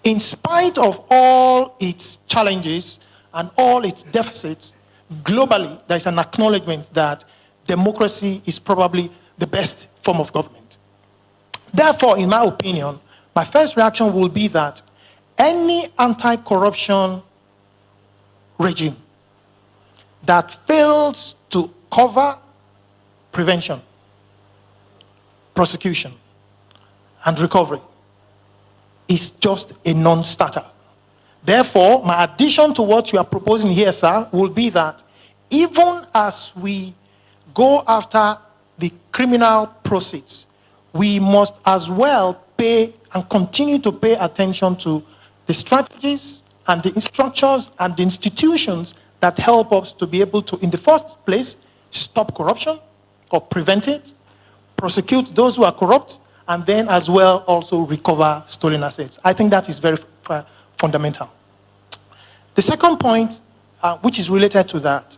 In spite of all its challenges and all its deficits, globally, there is an acknowledgement that democracy is probably the best form of government. Therefore, in my opinion, my first reaction will be that any anti-corruption regime that fails to cover prevention, prosecution, and recovery is just a non-starter. Therefore, my addition to what you are proposing here, sir, will be that even as we go after the criminal proceeds, we must as well pay and continue to pay attention to the strategies and the structures and the institutions that help us to be able to, in the first place, stop corruption or prevent it, prosecute those who are corrupt, and then as well also recover stolen assets. I think that is very fundamental. The second point, which is related to that,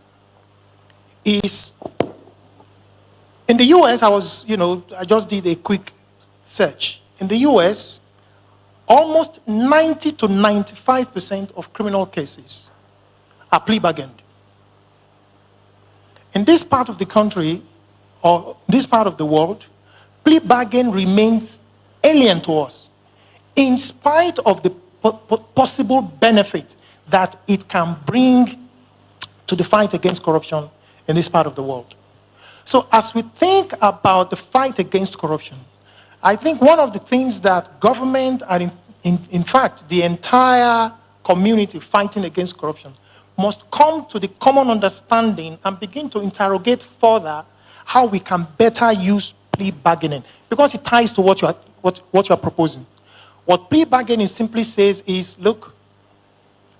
is in the US, I just did a quick search. In the US, almost 90 to 95% of criminal cases are plea bargained. In this part of the country, or this part of the world, plea bargain remains alien to us, in spite of the possible benefit that it can bring to the fight against corruption in this part of the world. So as we think about the fight against corruption, I think one of the things that government and in fact the entire community fighting against corruption must come to the common understanding and begin to interrogate further how we can better use plea bargaining, because it ties to what you are proposing. What plea bargaining simply says is, look,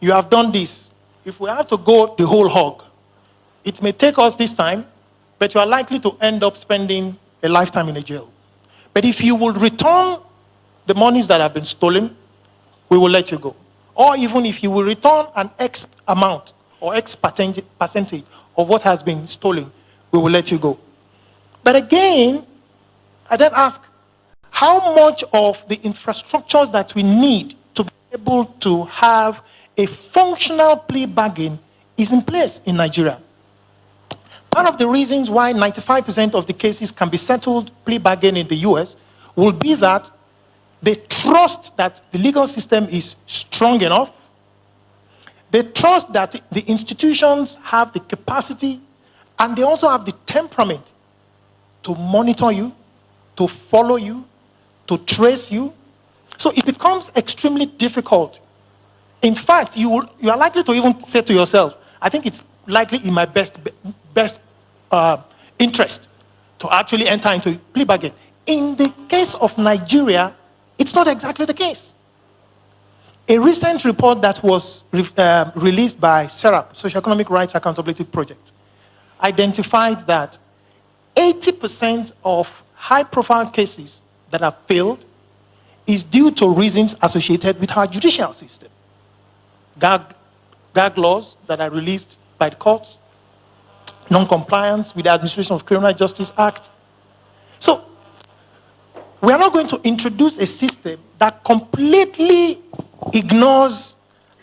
you have done this. If we have to go the whole hog, it may take us this time, but you are likely to end up spending a lifetime in a jail. But if you will return the monies that have been stolen, we will let you go. Or even if you will return an X amount or X percentage of what has been stolen, we will let you go. But again, I then ask, how much of the infrastructures that we need to be able to have a functional plea bargain is in place in Nigeria? One of the reasons why 95% of the cases can be settled plea bargain in the US will be that they trust that the legal system is strong enough. They trust that the institutions have the capacity, and they also have the temperament to monitor you, to follow you, to trace you. So it becomes extremely difficult. In fact, you are likely to even say to yourself, I think it's likely in my best interest to actually enter into a plea bargain. In the case of Nigeria, it's not exactly the case. A recent report that was released by SERAP, Socioeconomic Rights Accountability Project, identified that 80% of high-profile cases that have failed is due to reasons associated with our judicial system. Gag laws that are released by the courts, non-compliance with the Administration of Criminal Justice Act. So, we are not going to introduce a system that completely ignores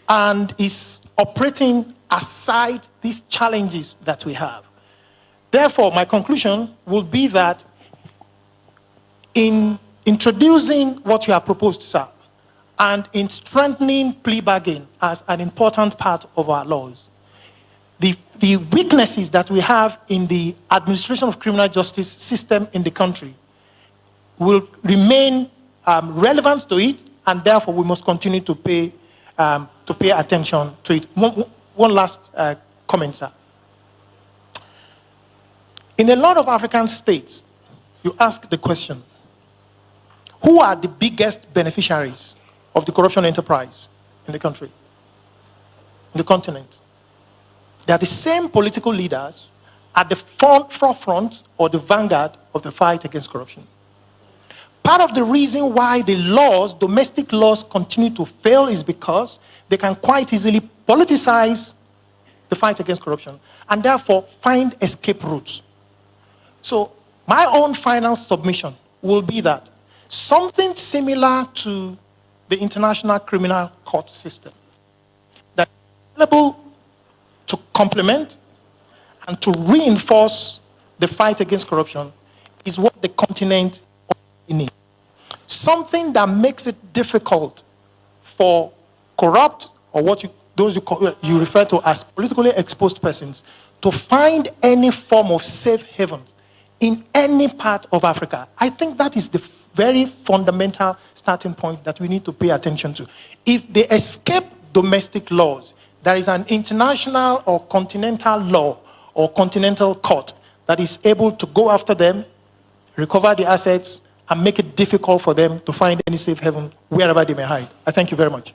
and is operating aside these challenges that we have. Therefore, my conclusion will be that in introducing what you have proposed, sir, and in strengthening plea bargain as an important part of our laws, the weaknesses that we have in the administration of criminal justice system in the country will remain relevant to it, and therefore we must continue to pay attention to it. One last comment, sir. In a lot of African states, you ask the question, who are the biggest beneficiaries of the corruption enterprise in the country, in the continent? They are the same political leaders at the forefront or the vanguard of the fight against corruption. Part of the reason why the laws, domestic laws, continue to fail is because they can quite easily politicize the fight against corruption and therefore find escape routes. So my own final submission will be that something similar to the International Criminal Court system that is available to complement and to reinforce the fight against corruption is what the continent needs. Something that makes it difficult for corrupt or those you refer to as politically exposed persons to find any form of safe haven in any part of Africa. I think that is the very fundamental starting point that we need to pay attention to. If they escape domestic laws, there is an international or continental law or continental court that is able to go after them, recover the assets, and make it difficult for them to find any safe haven wherever they may hide. I thank you very much.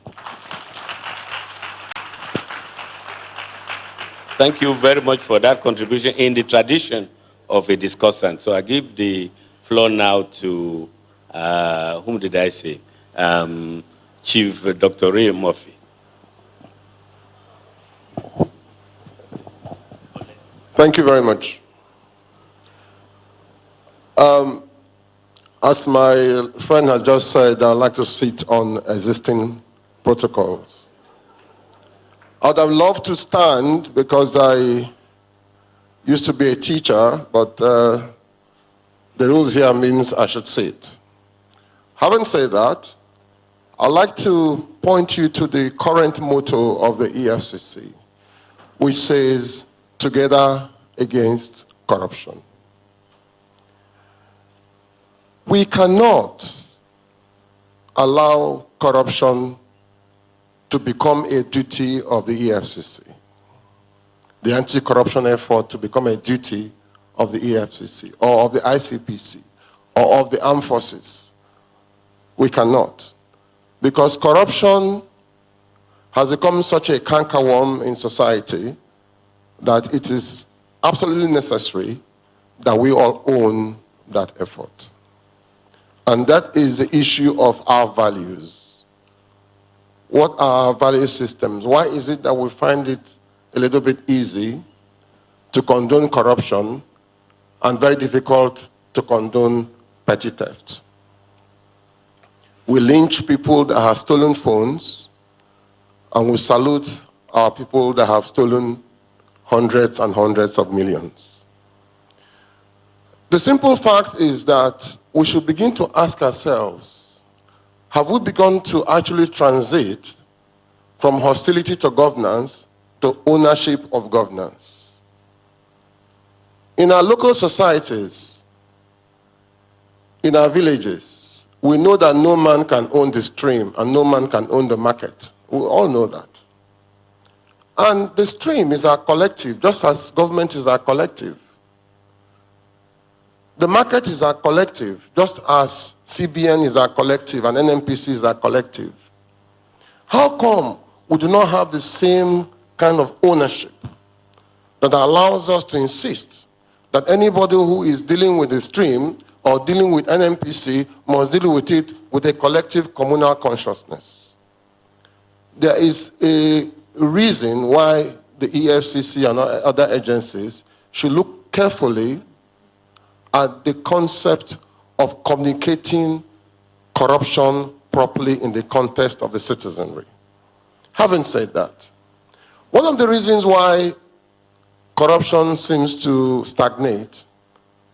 Thank you very much for that contribution in the tradition of a discussant. So I give the floor now to, whom did I say? Chief Dr. Ray Murphy. Thank you very much. As my friend has just said, I'd like to sit on existing protocols. I would have loved to stand because I used to be a teacher, but the rules here means I should sit. Having said that, I'd like to point you to the current motto of the EFCC, which says, "Together against corruption." We cannot allow corruption to become a duty of the EFCC, the anti-corruption effort to become a duty of the EFCC or of the ICPC or of the armed forces. We cannot, because corruption has become such a cankerworm in society that it is absolutely necessary that we all own that effort. And that is the issue of our values. What are our value systems? Why is it that we find it a little bit easy to condone corruption and very difficult to condone petty theft? We lynch people that have stolen phones, and we salute our people that have stolen hundreds and hundreds of millions. The simple fact is that we should begin to ask ourselves, have we begun to actually transit from hostility to governance to ownership of governance? In our local societies, in our villages, we know that no man can own the stream and no man can own the market. We all know that. And the stream is our collective, just as government is our collective. The market is our collective, just as CBN is our collective and NNPC is our collective. How come we do not have the same kind of ownership that allows us to insist that anybody who is dealing with the stream or dealing with NNPC must deal with it with a collective communal consciousness? There is a reason why the EFCC and other agencies should look carefully at the concept of communicating corruption properly in the context of the citizenry. Having said that, one of the reasons why corruption seems to stagnate,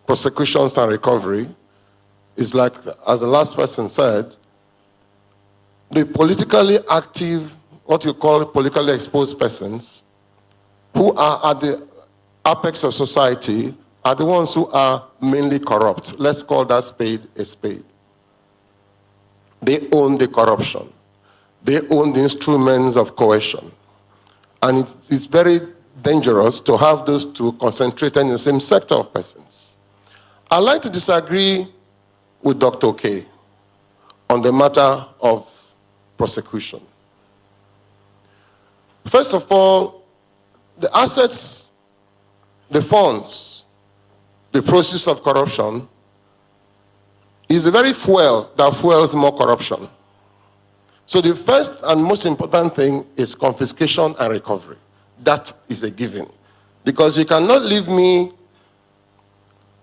prosecutions and recovery, is like, as the last person said, the politically active, what you call politically exposed persons, who are at the apex of society, are the ones who are mainly corrupt. Let's call that spade a spade. They own the corruption. They own the instruments of coercion. And it's very dangerous to have those two concentrated in the same sector of persons. I'd like to disagree with Dr. K on the matter of prosecution. First of all, the assets, the funds, the process of corruption is the very fuel that fuels more corruption. So the first and most important thing is confiscation and recovery. That is a given. Because you cannot leave me,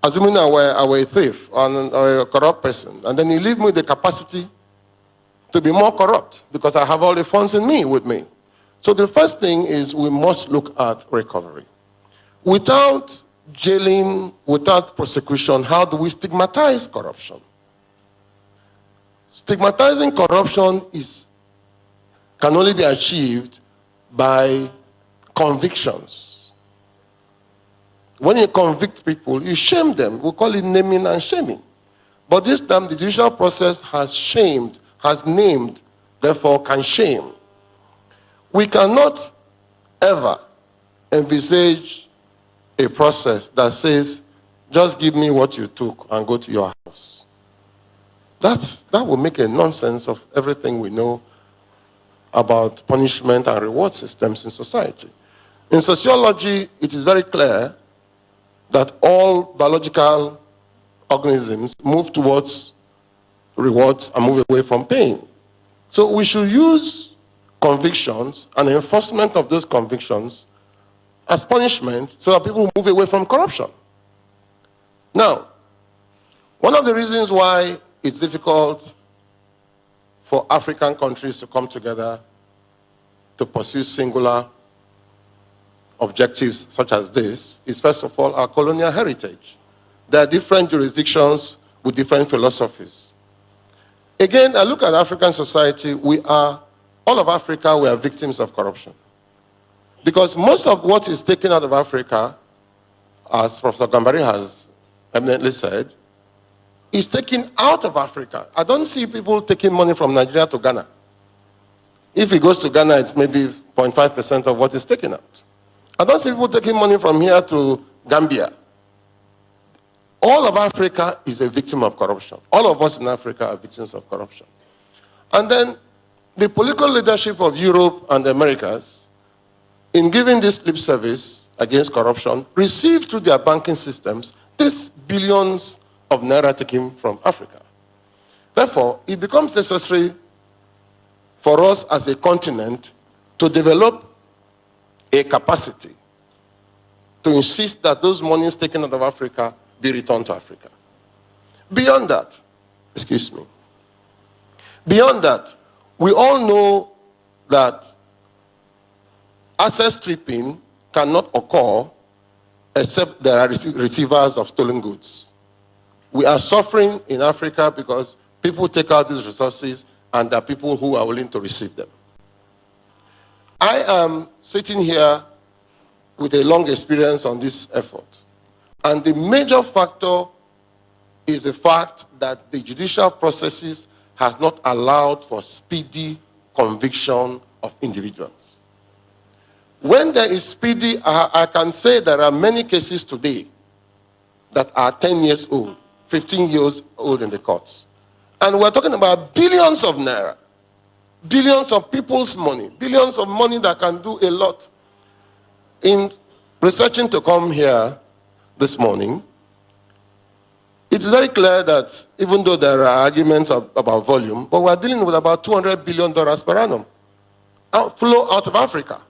assuming I were a thief or a corrupt person, and then you leave me the capacity to be more corrupt because I have all the funds in me with me. So the first thing is we must look at recovery. Without jailing, without prosecution, how do we stigmatize corruption? Stigmatizing corruption can only be achieved by convictions. When you convict people, you shame them. We call it naming and shaming. But this time, the judicial process has shamed, has named, therefore can shame. We cannot ever envisage a process that says, just give me what you took and go to your house. That will make a nonsense of everything we know about punishment and reward systems in society. In sociology, it is very clear that all biological organisms move towards rewards and move away from pain. So we should use convictions and enforcement of those convictions as punishment so that people move away from corruption. Now, one of the reasons why it's difficult for African countries to come together to pursue singular objectives such as this is, first of all, our colonial heritage. There are different jurisdictions with different philosophies. Again, I look at African society, all of Africa, we are victims of corruption. Because most of what is taken out of Africa, as Professor Gambari has eminently said, is taken out of Africa. I don't see people taking money from Nigeria to Ghana. If it goes to Ghana, it's maybe 0.5% of what is taken out. I don't see people taking money from here to Gambia. All of Africa is a victim of corruption. All of us in Africa are victims of corruption. And then the political leadership of Europe and the Americas, in giving this lip service against corruption, receive through their banking systems these billions of naira taken from Africa. Therefore, it becomes necessary for us as a continent to develop a capacity to insist that those monies taken out of Africa be returned to Africa. Beyond that, we all know that asset stripping cannot occur except there are receivers of stolen goods. We are suffering in Africa because people take out these resources and there are people who are willing to receive them. I am sitting here with a long experience on this effort. And the major factor is the fact that the judicial processes has not allowed for speedy conviction of individuals. When there is speedy, I can say there are many cases today that are 10 years old, 15 years old in the courts. And we're talking about billions of naira, billions of people's money, billions of money that can do a lot. In researching to come here this morning, it's very clear that even though there are arguments about volume, but we're dealing with about $200 billion per annum outflow out of Africa.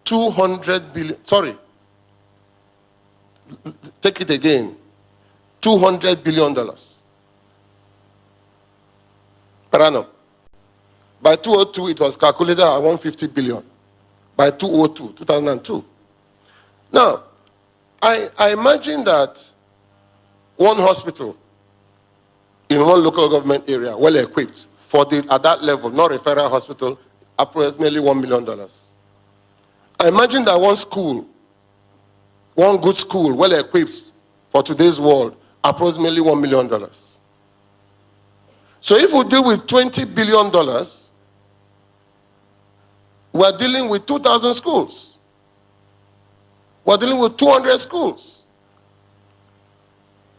200 billion, sorry. Take it again. $200 billion per annum. By 2002, it was calculated at 150 billion. By 2002. Now, I imagine that one hospital in one local government area, well equipped, at that level, not referral hospital, approximately $1 million. I imagine that one school, one good school, well equipped for today's world, approximately $1 million. So if we deal with $20 billion, we're dealing with 2,000 schools. We're dealing with 200 schools.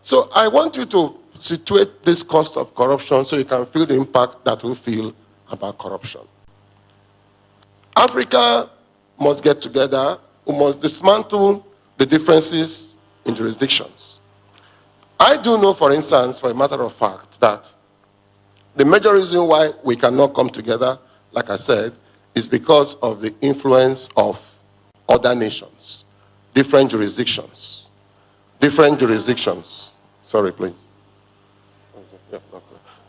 So I want you to situate this cost of corruption so you can feel the impact that we feel about corruption. Africa must get together. We must dismantle the differences in jurisdictions. I do know, for instance, for a matter of fact, that the major reason why we cannot come together, like I said, is because of the influence of other nations, different jurisdictions. Different jurisdictions. Sorry, please.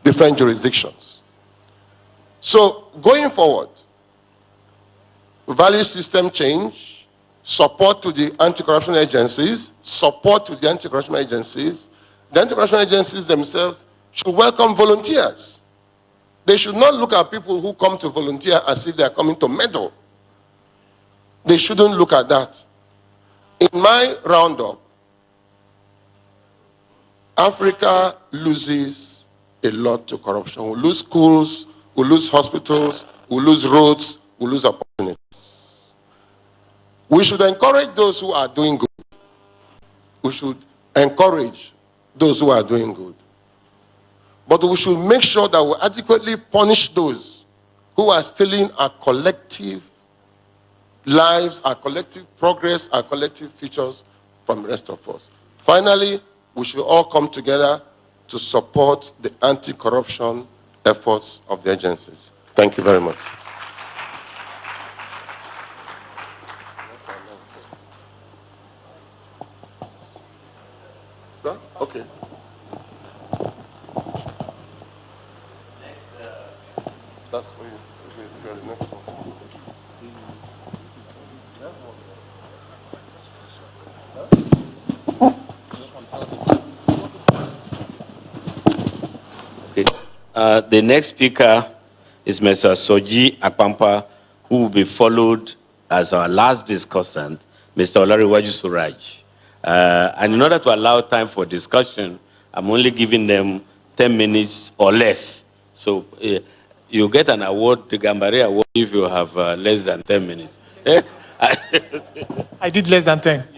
Different jurisdictions. So, going forward, value system change, support to the anti-corruption agencies, support to the anti-corruption agencies. The anti-corruption agencies themselves should welcome volunteers. They should not look at people who come to volunteer as if they are coming to meddle. They shouldn't look at that. In my roundup, Africa loses a lot to corruption. We lose schools, we lose hospitals, we lose roads, we lose opportunities. We should encourage those who are doing good. We should encourage those who are doing good. But we should make sure that we adequately punish those who are stealing our collective lives, our collective progress, our collective futures from the rest of us. Finally, we should all come together to support the anti-corruption efforts of the agencies. Thank you very much. Sir? Okay. That's for you. You're the next one. The next speaker is Mr. Soji Akpampa, who will be followed as our last discussant, Mr. Olariwaju Suraj. And in order to allow time for discussion, I'm only giving them 10 minutes or less. So you get an award, the Gambari Award, if you have less than 10 minutes. I did less than 10.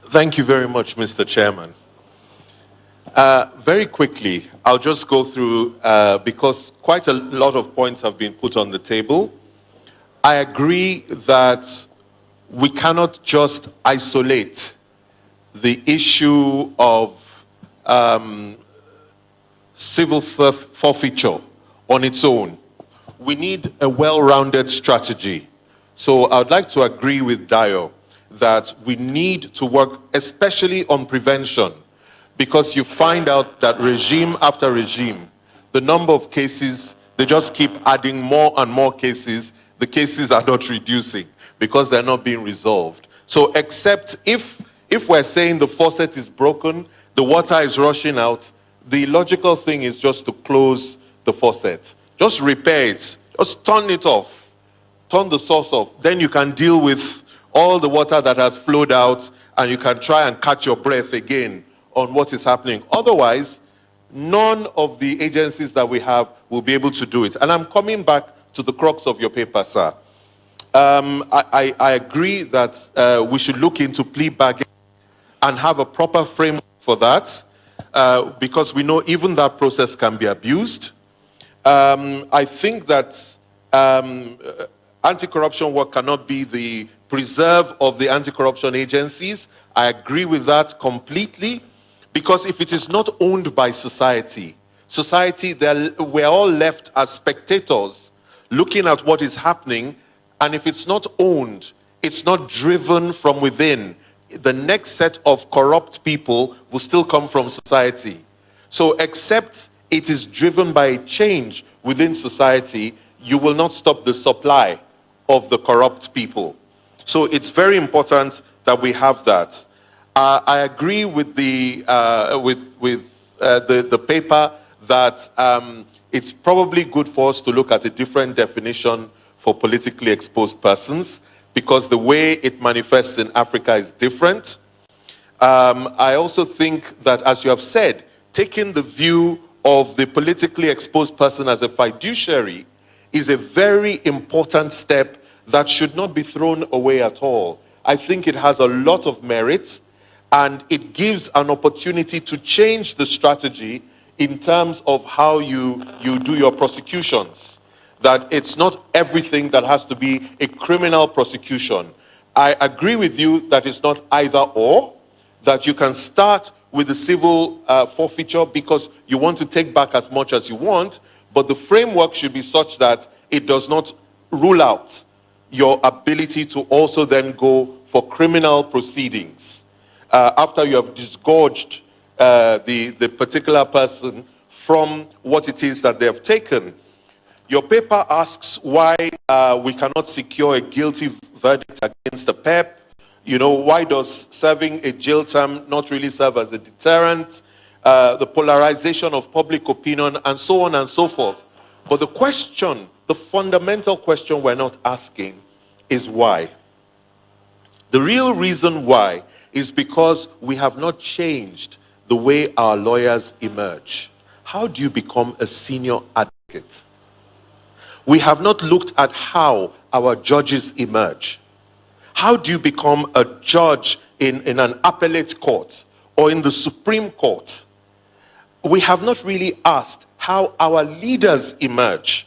Thank you very much, Mr. Chairman. Very quickly, I'll just go through, because quite a lot of points have been put on the table. I agree that we cannot just isolate the issue of civil forfeiture on its own. We need a well-rounded strategy. So I would like to agree with Dio that we need to work especially on prevention, because you find out that regime after regime, the number of cases, they just keep adding more and more cases. The cases are not reducing because they're not being resolved. So except if we're saying the faucet is broken, the water is rushing out, the logical thing is just to close the faucet. Just repair it. Just turn it off. Turn the source off. Then you can deal with all the water that has flowed out, and you can try and catch your breath again on what is happening. Otherwise, none of the agencies that we have will be able to do it. And I'm coming back to the crux of your paper, sir. I agree that we should look into plea bargaining and have a proper framework for that, because we know even that process can be abused. I think that anti-corruption work cannot be the preserve of the anti-corruption agencies. I agree with that completely, because if it is not owned by society, we're all left as spectators looking at what is happening, and if it's not owned, it's not driven from within, the next set of corrupt people will still come from society. So except it is driven by a change within society, you will not stop the supply of the corrupt people. So it's very important that we have that. I agree with the paper that it's probably good for us to look at a different definition for politically exposed persons, because the way it manifests in Africa is different. I also think that, as you have said, taking the view of the politically exposed person as a fiduciary is a very important step that should not be thrown away at all. I think it has a lot of merit, and it gives an opportunity to change the strategy in terms of how you do your prosecutions. That it's not everything that has to be a criminal prosecution. I agree with you that it's not either or, that you can start with the civil forfeiture because you want to take back as much as you want, but the framework should be such that it does not rule out your ability to also then go for criminal proceedings after you have disgorged the particular person from what it is that they have taken. Your paper asks why we cannot secure a guilty verdict against the PEP. You know, why does serving a jail term not really serve as a deterrent? The polarization of public opinion, and so on and so forth. But the question, the fundamental question we're not asking is why. The real reason why is because we have not changed the way our lawyers emerge. How do you become a senior advocate? We have not looked at how our judges emerge. How do you become a judge in an appellate court or in the Supreme Court? We have not really asked how our leaders emerge.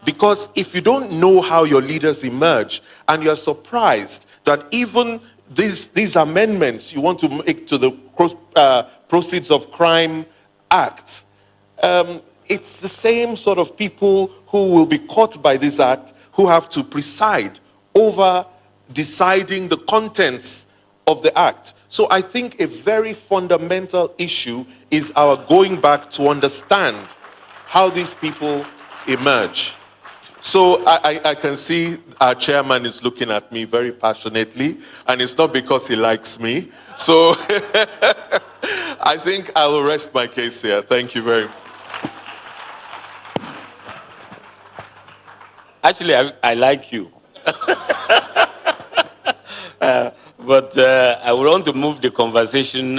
Because if you don't know how your leaders emerge, and you're surprised that even these amendments you want to make to the Proceeds of Crime Act, it's the same sort of people who will be caught by this act who have to preside over deciding the contents of the act. So I think a very fundamental issue is our going back to understand how these people emerge. So I can see our chairman is looking at me very passionately, and it's not because he likes me. So I think I will rest my case here. Thank you very much. Actually, I like you. But I would want to move the conversation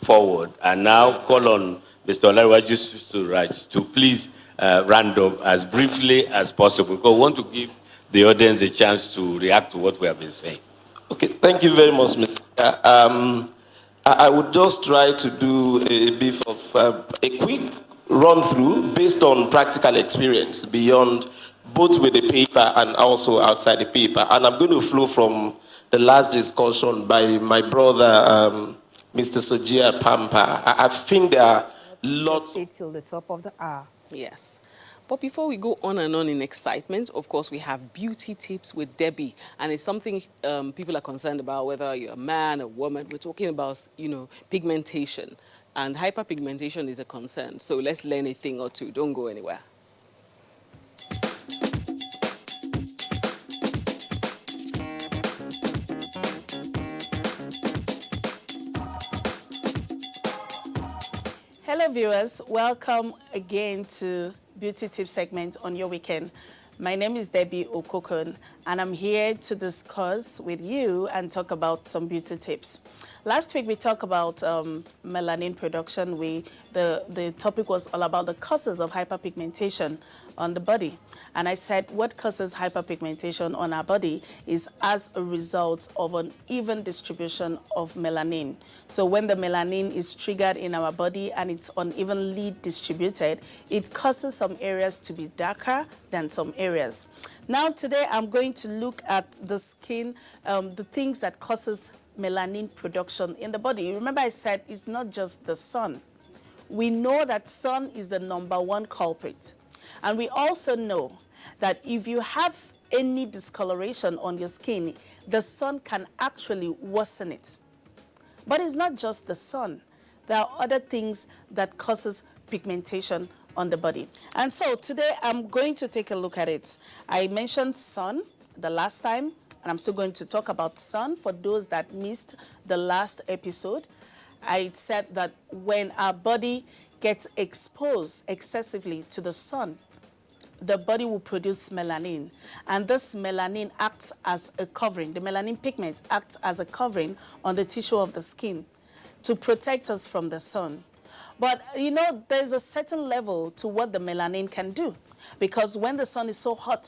forward and now call on Mr. Olariwaju to please round up as briefly as possible, because we want to give the audience a chance to react to what we have been saying. Okay, thank you very much, Mr. I would just try to do a bit of a quick run through based on practical experience beyond both with the paper and also outside the paper. And I'm going to flow from the last discussion by my brother, Mr. Sojia Pampa. I think there are lots. Till the top of the hour. Yes. But before we go on and on in excitement, of course, we have beauty tips with Debbie. And it's something people are concerned about, whether you're a man, a woman. We're talking about, pigmentation. And hyperpigmentation is a concern. So let's learn a thing or two. Don't go anywhere. Hello viewers, welcome again to Beauty Tip segment on your weekend. My name is Debbie Okokon and I'm here to discuss with you and talk about some beauty tips. Last week we talked about melanin production. The topic was all about the causes of hyperpigmentation on the body. And I said what causes hyperpigmentation on our body is as a result of an even distribution of melanin. So when the melanin is triggered in our body and it's unevenly distributed, it causes some areas to be darker than some areas. Now today I'm going to look at the skin, the things that causes melanin production in the body. Remember I said it's not just the sun. We know that sun is the #1 culprit. And we also know that if you have any discoloration on your skin, the sun can actually worsen it. But it's not just the sun. There are other things that causes pigmentation on the body. And so today I'm going to take a look at it. I mentioned sun the last time, and I'm still going to talk about sun for those that missed the last episode. I said that when our body gets exposed excessively to the sun, the body will produce melanin, and this melanin acts as a covering. The melanin pigment acts as a covering on the tissue of the skin to protect us from the sun. But you know, there's a certain level to what the melanin can do, because when the sun is so hot,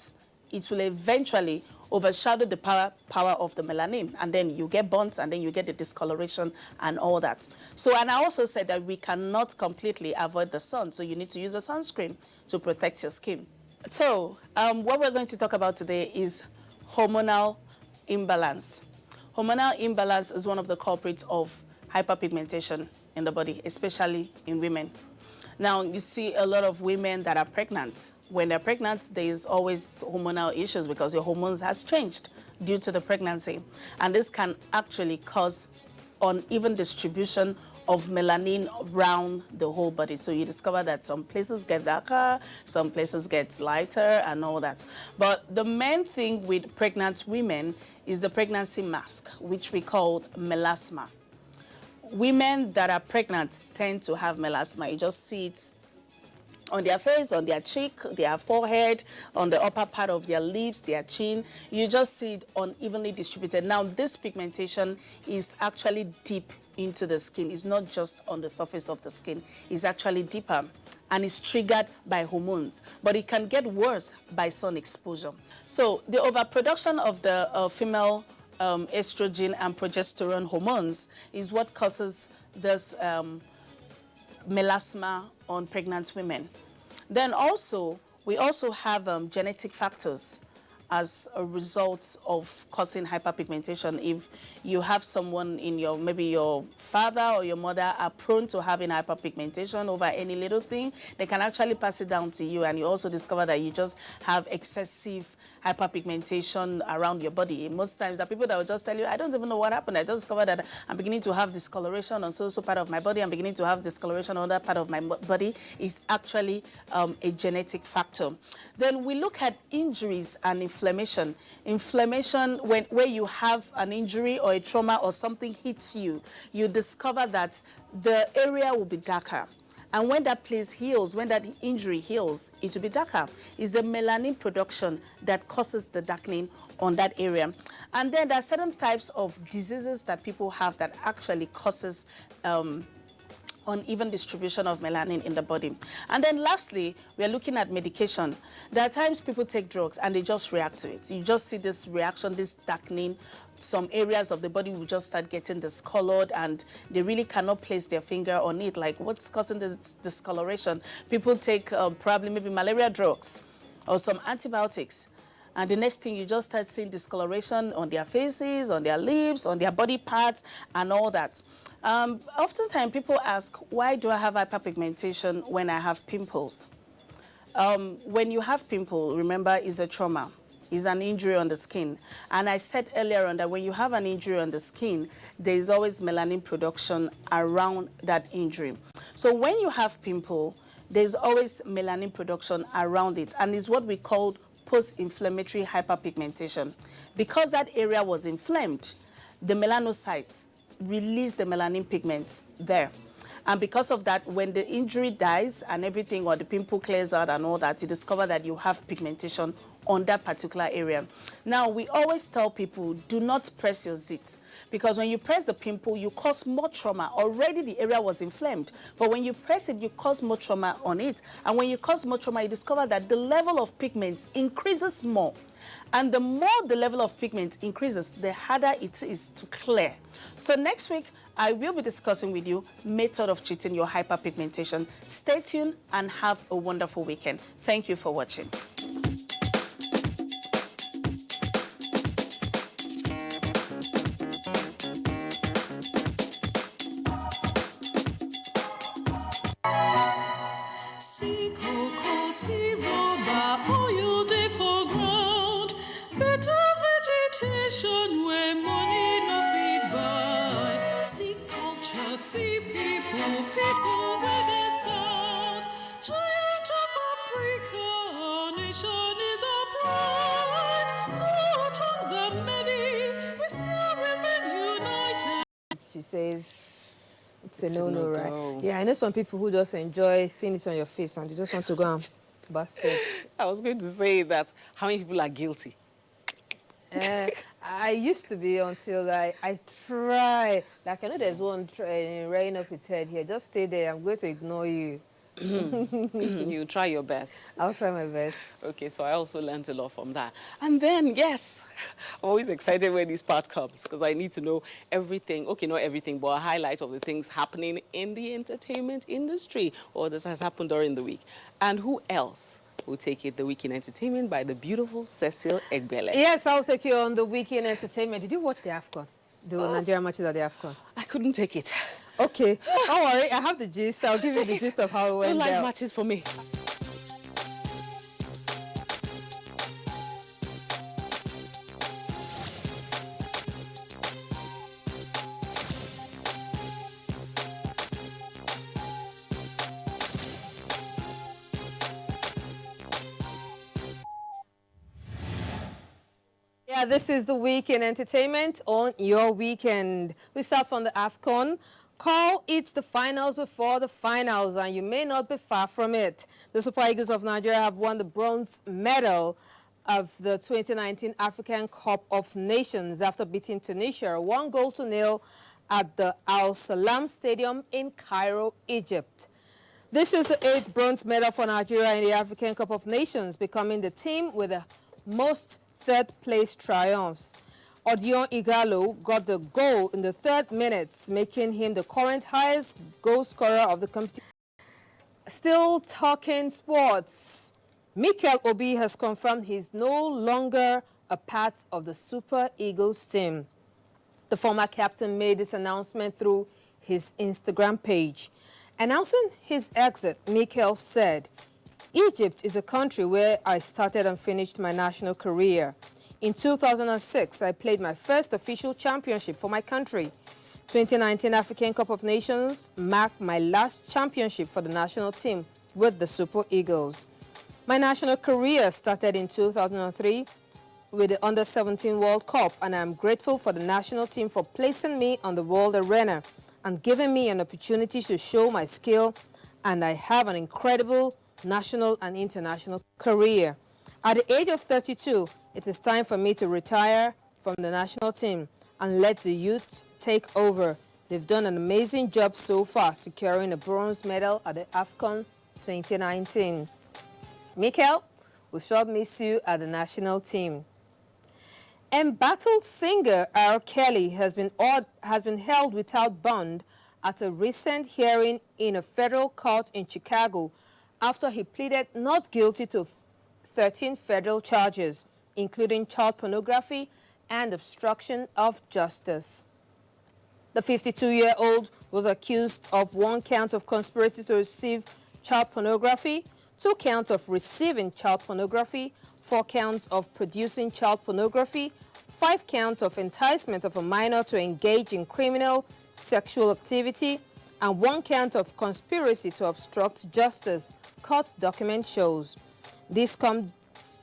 it will eventually overshadow the power of the melanin, and then you get burns, and then you get the discoloration and all that. So, and I also said that we cannot completely avoid the sun, so you need to use a sunscreen to protect your skin. So, what we're going to talk about today is hormonal imbalance. Hormonal imbalance is one of the culprits of hyperpigmentation in the body, especially in women. Now, you see a lot of women that are pregnant. When they're pregnant, there's always hormonal issues because your hormones has changed due to the pregnancy. And this can actually cause uneven distribution of melanin around the whole body. So you discover that some places get darker, some places get lighter and all that. But the main thing with pregnant women is the pregnancy mask, which we call melasma. Women that are pregnant tend to have melasma. You just see it on their face, on their cheek, their forehead, on the upper part of their lips, their chin. You just see it unevenly distributed. Now, this pigmentation is actually deep into the skin. It's not just on the surface of the skin. It's actually deeper, and it's triggered by hormones. But it can get worse by sun exposure. So the overproduction of the female estrogen and progesterone hormones is what causes this melasma on pregnant women. Then also, we also have genetic factors as a result of causing hyperpigmentation. If you have someone in your, maybe your father or your mother are prone to having hyperpigmentation over any little thing, they can actually pass it down to you, and you also discover that you just have excessive hyperpigmentation around your body. Most times there are people that will just tell you, I don't even know what happened. I just discovered that I'm beginning to have discoloration on so part of my body. I'm beginning to have discoloration on that part of my body. It's actually a genetic factor. Then we look at injuries and inflammation. Inflammation, where you have an injury or a trauma or something hits you, you discover that the area will be darker. And when that place heals, when that injury heals, it will be darker. It's the melanin production that causes the darkening on that area. And then there are certain types of diseases that people have that actually causes uneven distribution of melanin in the body. And then lastly, we are looking at medication. There are times people take drugs and they just react to it. You just see this reaction, this darkening. Some areas of the body will just start getting discolored, and they really cannot place their finger on it, like what's causing this discoloration. People take probably maybe malaria drugs or some antibiotics, and the next thing you just start seeing discoloration on their faces, on their lips, on their body parts and all that. Oftentimes people ask, why do I have hyperpigmentation when I have pimples? When you have pimple, remember, is a trauma. Is an injury on the skin. And I said earlier on that when you have an injury on the skin, there is always melanin production around that injury. So when you have pimple, there's always melanin production around it, and it's what we call post-inflammatory hyperpigmentation. Because that area was inflamed, the melanocytes release the melanin pigment there. And because of that, when the injury dies and everything, or the pimple clears out and all that, you discover that you have pigmentation on that particular area. Now, we always tell people, do not press your zits, because when you press the pimple, you cause more trauma. Already the area was inflamed, but when you press it, you cause more trauma on it. And when you cause more trauma, you discover that the level of pigment increases more. And the more the level of pigment increases, the harder it is to clear. So next week, I will be discussing with you method of treating your hyperpigmentation. Stay tuned and have a wonderful weekend. Thank you for watching. See cocoa, see rubber, oil dey for ground. Better vegetation where money no fit buy. See culture, see people, people with a sound. Giant of Africa, nation is our pride. Though tongues are many, we still remain united. She says it's a no-no, right? Yeah, I know some people who just enjoy seeing it on your face and they just want to go and bust it. I was going to say that how many people are guilty? I used to be until I try. Like, I know there's one rearing up its head here. Just stay there. I'm going to ignore you. You try your best. I'll try my best. Okay, so I also learned a lot from that. And then, yes, I'm always excited when this part comes because I need to know everything. Okay, not everything, but a highlight of the things happening in the entertainment industry or this has happened during the week. And who else will take it? The Week in Entertainment by the beautiful Cecil Egbele. Yes, I'll take you on the Week in Entertainment. Did you watch the AFCON? The Nigerian matches at the AFCON? I couldn't take it. Okay, don't worry, I have the gist. I'll give you the gist of how it went Don't down. like matches for me. Yeah, this is the Week in Entertainment on your weekend. We start from the AFCON. Call it the finals before the finals, and you may not be far from it. The Super Eagles of Nigeria have won the bronze medal of the 2019 African Cup of Nations after beating Tunisia 1-0 at the Al Salam Stadium in Cairo, Egypt. This is the 8th bronze medal for Nigeria in the African Cup of Nations, becoming the team with the most third-place triumphs. Odion Igalo got the goal in the 3rd minute, making him the current highest goal scorer of the competition. Still talking sports, Mikel Obi has confirmed he's no longer a part of the Super Eagles team. The former captain made this announcement through his Instagram page. Announcing his exit, Mikel said, "Egypt is a country where I started and finished my national career. In 2006, I played my first official championship for my country. 2019 African Cup of Nations marked my last championship for the national team with the Super Eagles. My national career started in 2003 with the Under-17 World Cup, and I'm grateful for the national team for placing me on the world arena and giving me an opportunity to show my skill, and I have an incredible national and international career. At the age of 32, it is time for me to retire from the national team and let the youth take over. They've done an amazing job so far, securing a bronze medal at the AFCON 2019. Mikel, we shall miss you at the national team." Embattled singer R. Kelly has been held without bond at a recent hearing in a federal court in Chicago after he pleaded not guilty to 13 federal charges, including child pornography and obstruction of justice. The 52-year-old was accused of 1 count of conspiracy to receive child pornography, 2 counts of receiving child pornography, 4 counts of producing child pornography, 5 counts of enticement of a minor to engage in criminal sexual activity, and 1 count of conspiracy to obstruct justice, court document shows. This comes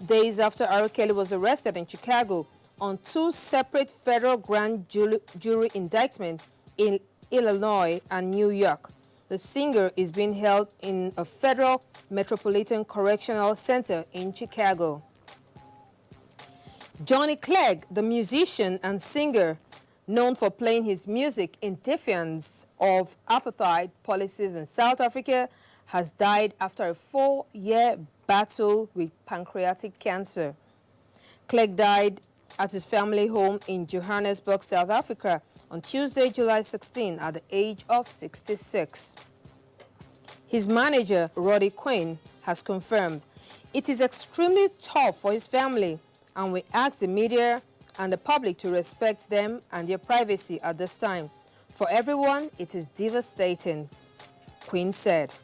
days after R. Kelly was arrested in Chicago on 2 separate federal grand jury indictments in Illinois and New York. The singer is being held in a federal metropolitan correctional center in Chicago. Johnny Clegg, the musician and singer, known for playing his music in defiance of apartheid policies in South Africa, has died after a 4-year battle with pancreatic cancer. Clegg died at his family home in Johannesburg, South Africa on Tuesday, July 16, at the age of 66. His manager, Roddy Quinn, has confirmed it is extremely tough for his family, and we ask the media and the public to respect them and their privacy at this time. For everyone, it is devastating, Quinn said.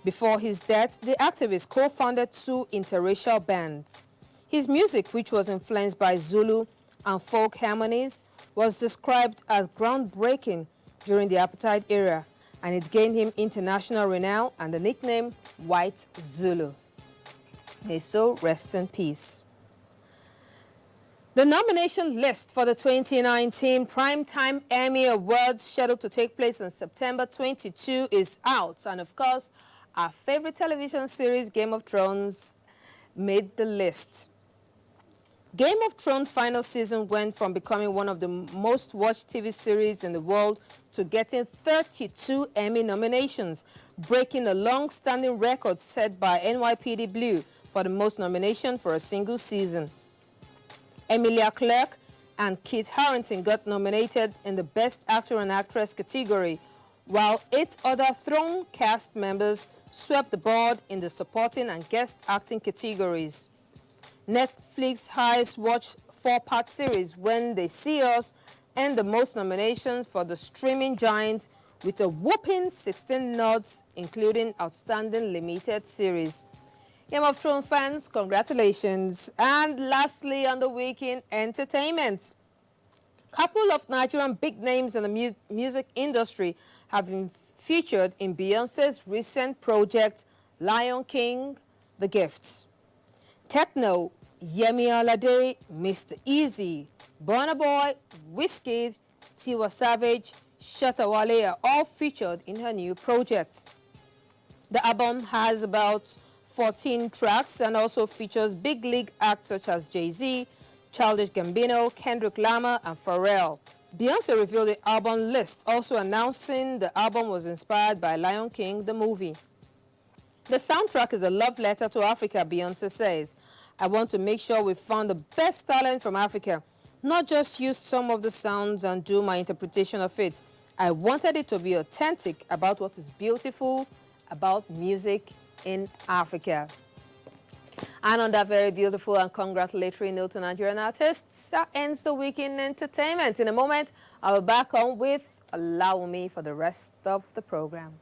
Before his death, the activist co-founded 2 interracial bands. His music, which was influenced by Zulu and folk harmonies, was described as groundbreaking during the apartheid era, and it gained him international renown and the nickname White Zulu. May so rest in peace. The nomination list for the 2019 Primetime Emmy Awards, scheduled to take place on September 22, is out. And of course, our favorite television series, Game of Thrones, made the list. Game of Thrones' final season went from becoming one of the most watched TV series in the world to getting 32 Emmy nominations, breaking a long-standing record set by NYPD Blue for the most nominations for a single season. Emilia Clarke and Kit Harington got nominated in the Best Actor and Actress category, while 8 other Throne cast members swept the board in the supporting and guest acting categories. Netflix's highest-watched 4-part series, When They See Us, earned the most nominations for the streaming giants with a whopping 16 nods, including Outstanding Limited Series. Game of Thrones fans, congratulations. And lastly, on the weekend entertainment, couple of Nigerian big names in the music industry have been featured in Beyonce's recent project, Lion King, The Gift. Techno, Yemi Alade, Mr. Easy, Burna Boy, Wizkid, Tiwa Savage, Shatta Wale are all featured in her new project. The album has about 14 tracks and also features big league acts such as Jay-Z, Childish Gambino, Kendrick Lamar, and Pharrell. Beyonce revealed the album list, also announcing the album was inspired by Lion King, the movie. The soundtrack is a love letter to Africa, Beyonce says. I want to make sure we found the best talent from Africa, not just use some of the sounds and do my interpretation of it. I wanted it to be authentic about what is beautiful about music in Africa. And on that very beautiful and congratulatory note to Nigerian artists, that ends the weekend entertainment. In a moment, I'll be back on with Allow Me for the rest of the program.